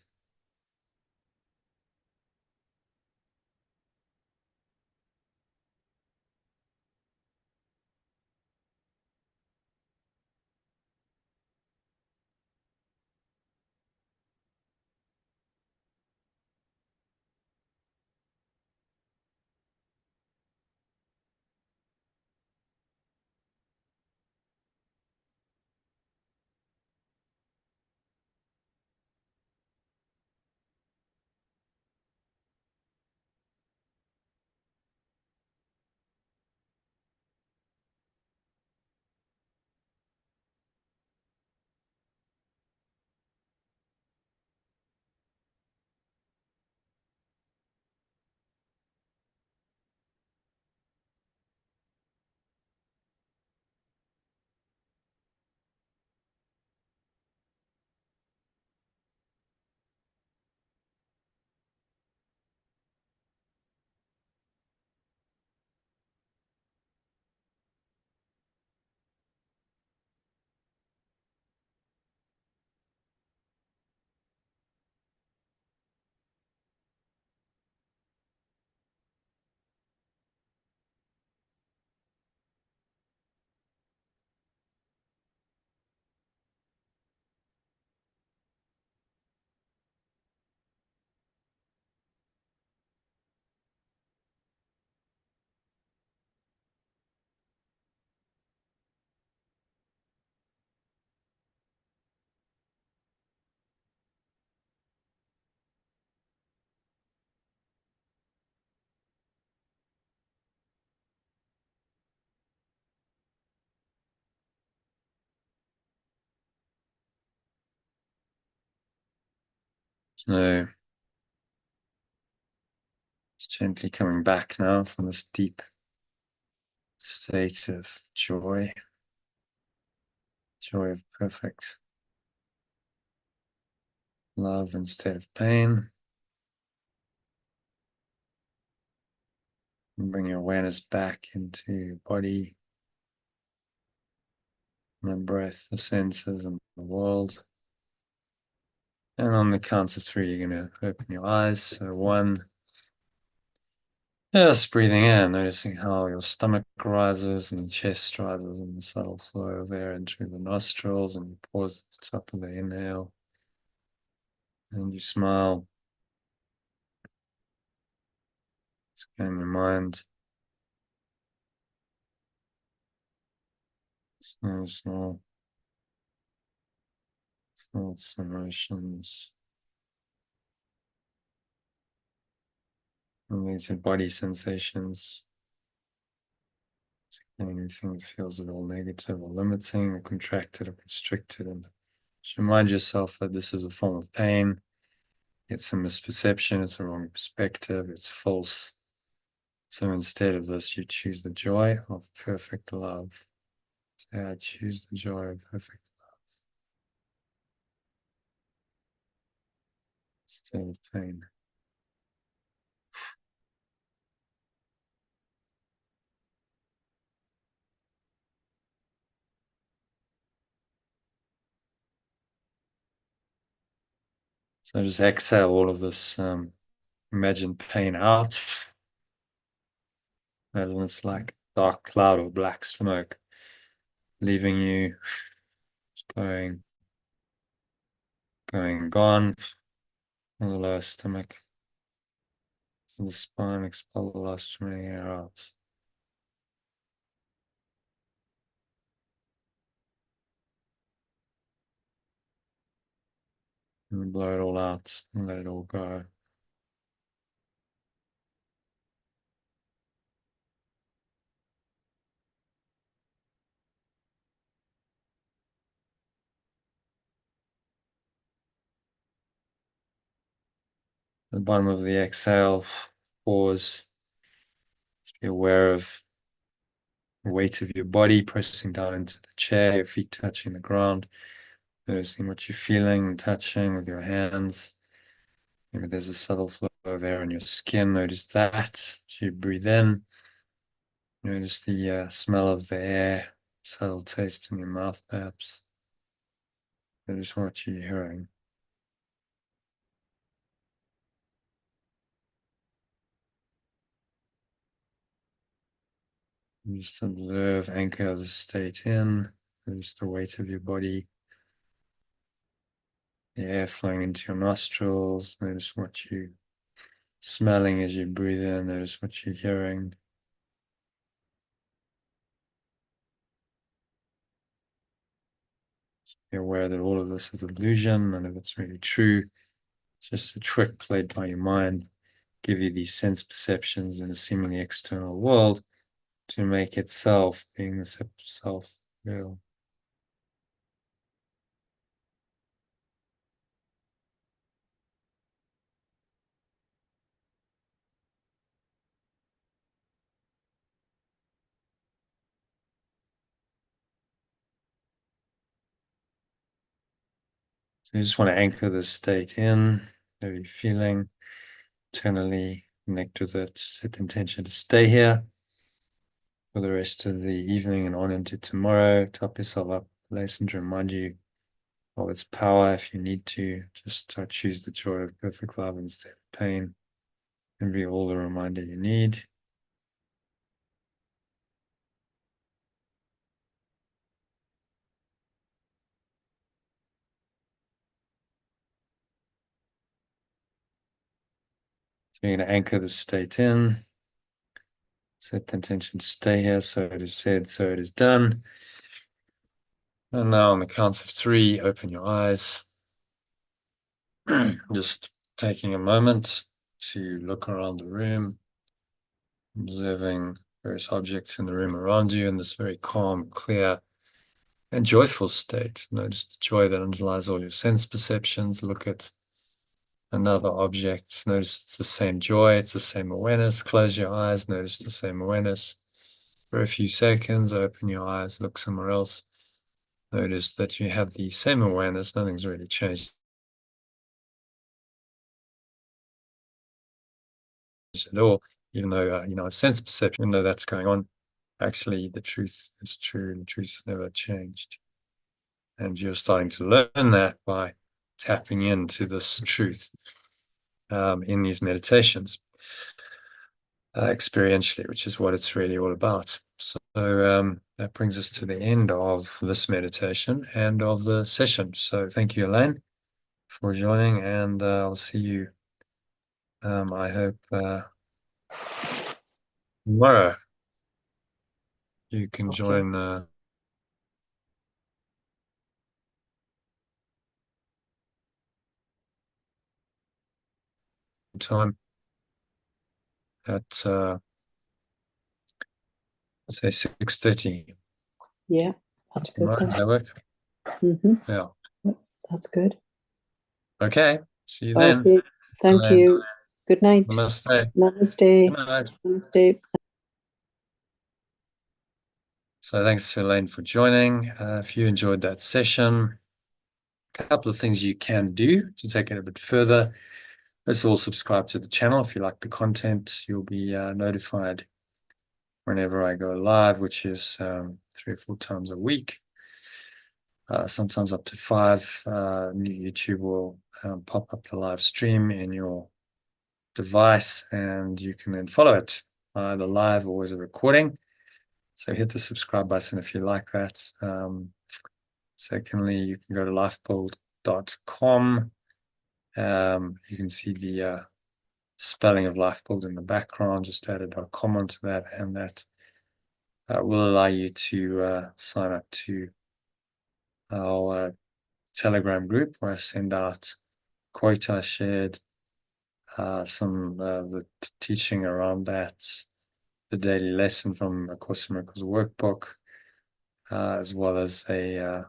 So just gently coming back now from this deep state of joy, joy of perfect love instead of pain. And bring your awareness back into your body, the breath, the senses, and the world. And on the count of three, you're going to open your eyes. So one, just breathing in, noticing how your stomach rises and the chest rises and the subtle flow of air into the nostrils, and you pause at the top of the inhale. And you smile, scan your mind, small thoughts, emotions, related body sensations. Anything that feels at all negative or limiting or contracted or constricted. And just remind yourself that this is a form of pain. It's a misperception, it's a wrong perspective, it's false. So instead of this, you choose the joy of perfect love. So I choose the joy of perfect love instead of pain. So just exhale all of this imagined pain out. And it's like dark cloud or black smoke, leaving you going, gone. On the lower stomach, and the spine, expel the last remaining air out. And blow it all out and let it all go. At the bottom of the exhale, pause. Just be aware of the weight of your body pressing down into the chair, your feet touching the ground, noticing what you're feeling, touching with your hands. Maybe there's a subtle flow of air in your skin. Notice that as you breathe in. Notice the smell of the air, subtle taste in your mouth, perhaps. Notice what you're hearing. Just observe, anchor the state in. Notice the weight of your body, the air flowing into your nostrils. Notice what you're smelling as you breathe in. Notice what you're hearing. Be aware that all of this is illusion. None of it's really true. It's just a trick played by your mind, give you these sense perceptions in a seemingly external world to make itself, being the self, real. So you just want to anchor this state in, how you're feeling, internally connect with it, set the intention to stay here for the rest of the evening and on into tomorrow. Top yourself up, lesson to remind you of its power if you need to. Just choose the joy of perfect love instead of pain, and be all the reminder you need. So you're going to anchor the state in, set the intention to stay here. So it is said, so it is done. And now on the count of 3, open your eyes. Just taking a moment to look around the room, observing various objects in the room around you in this very calm, clear, and joyful state. Notice the joy that underlies all your sense perceptions. Look at another object. Notice it's the same joy, it's the same awareness. Close your eyes, notice the same awareness. For a few seconds, open your eyes, look somewhere else. Notice that you have the same awareness, nothing's really changed at all, even though, sense perception, even though that's going on, actually the truth is true and the truth never changed. And you're starting to learn that by tapping into this truth in these meditations experientially, which is what it's really all about. So that brings us to the end of this meditation and of the session. So thank you, Elaine. for joining, and I'll see you. I hope tomorrow you can Okay. join time at say 6:30. Yeah, that's good. Right, does that work? Mm-hmm. Yeah. That's good. Okay. See you then. Okay. Thank And you. Good night. namaste. Good Namaste. night. Namaste. So thanks to Elaine for joining. If you enjoyed that session, a couple of things you can do to take it a bit further. First of all, subscribe to the channel. If you like the content, you'll be notified whenever I go live, which is 3 or 4 times a week. Sometimes up to 5. YouTube will pop up the live stream in your device, and you can then follow it, either live or as a recording. So hit the subscribe button if you like that. Secondly, you can go to lifebuild.com. You can see the spelling of Lifebuild in the background. Just add a .com onto that, and that will allow you to sign up to our Telegram group, where I send out quote I shared, some the teaching around that, the daily lesson from A Course in Miracles workbook, as well as a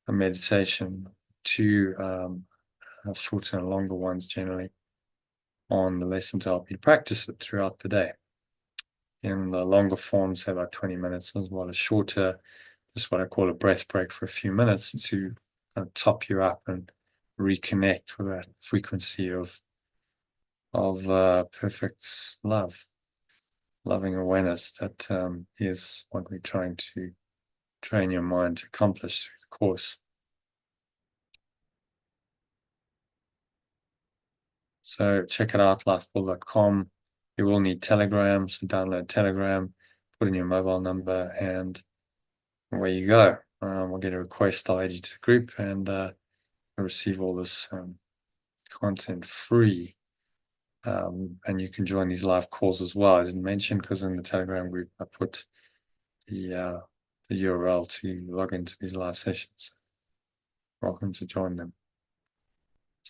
meditation, 2 shorter and longer ones generally, on the lesson to help you practice it throughout the day. In the longer forms, say about 20 minutes, as well as shorter, just what I call a breath break for a few minutes to kind of top you up and reconnect with that frequency of perfect love, loving awareness. That is what we're trying to train your mind to accomplish through the course. So check it out, lifebuild.com. You will need Telegram, so download Telegram, put in your mobile number, and away you go. We'll get a request, I'll add you to the group, and receive all this content free. And you can join these live calls as well. I didn't mention, because in the Telegram group I put the URL to log into these live sessions. Welcome to join them.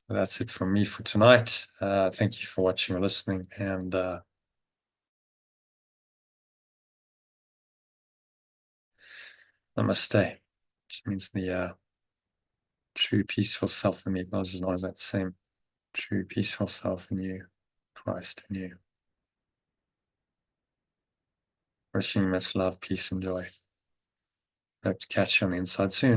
So that's it from me for tonight. Thank you for watching or listening, and namaste, which means the true peaceful self in me acknowledges not as that same true peaceful self in you, Christ in you. Wishing you much love, peace, and joy. Hope to catch you on the inside soon.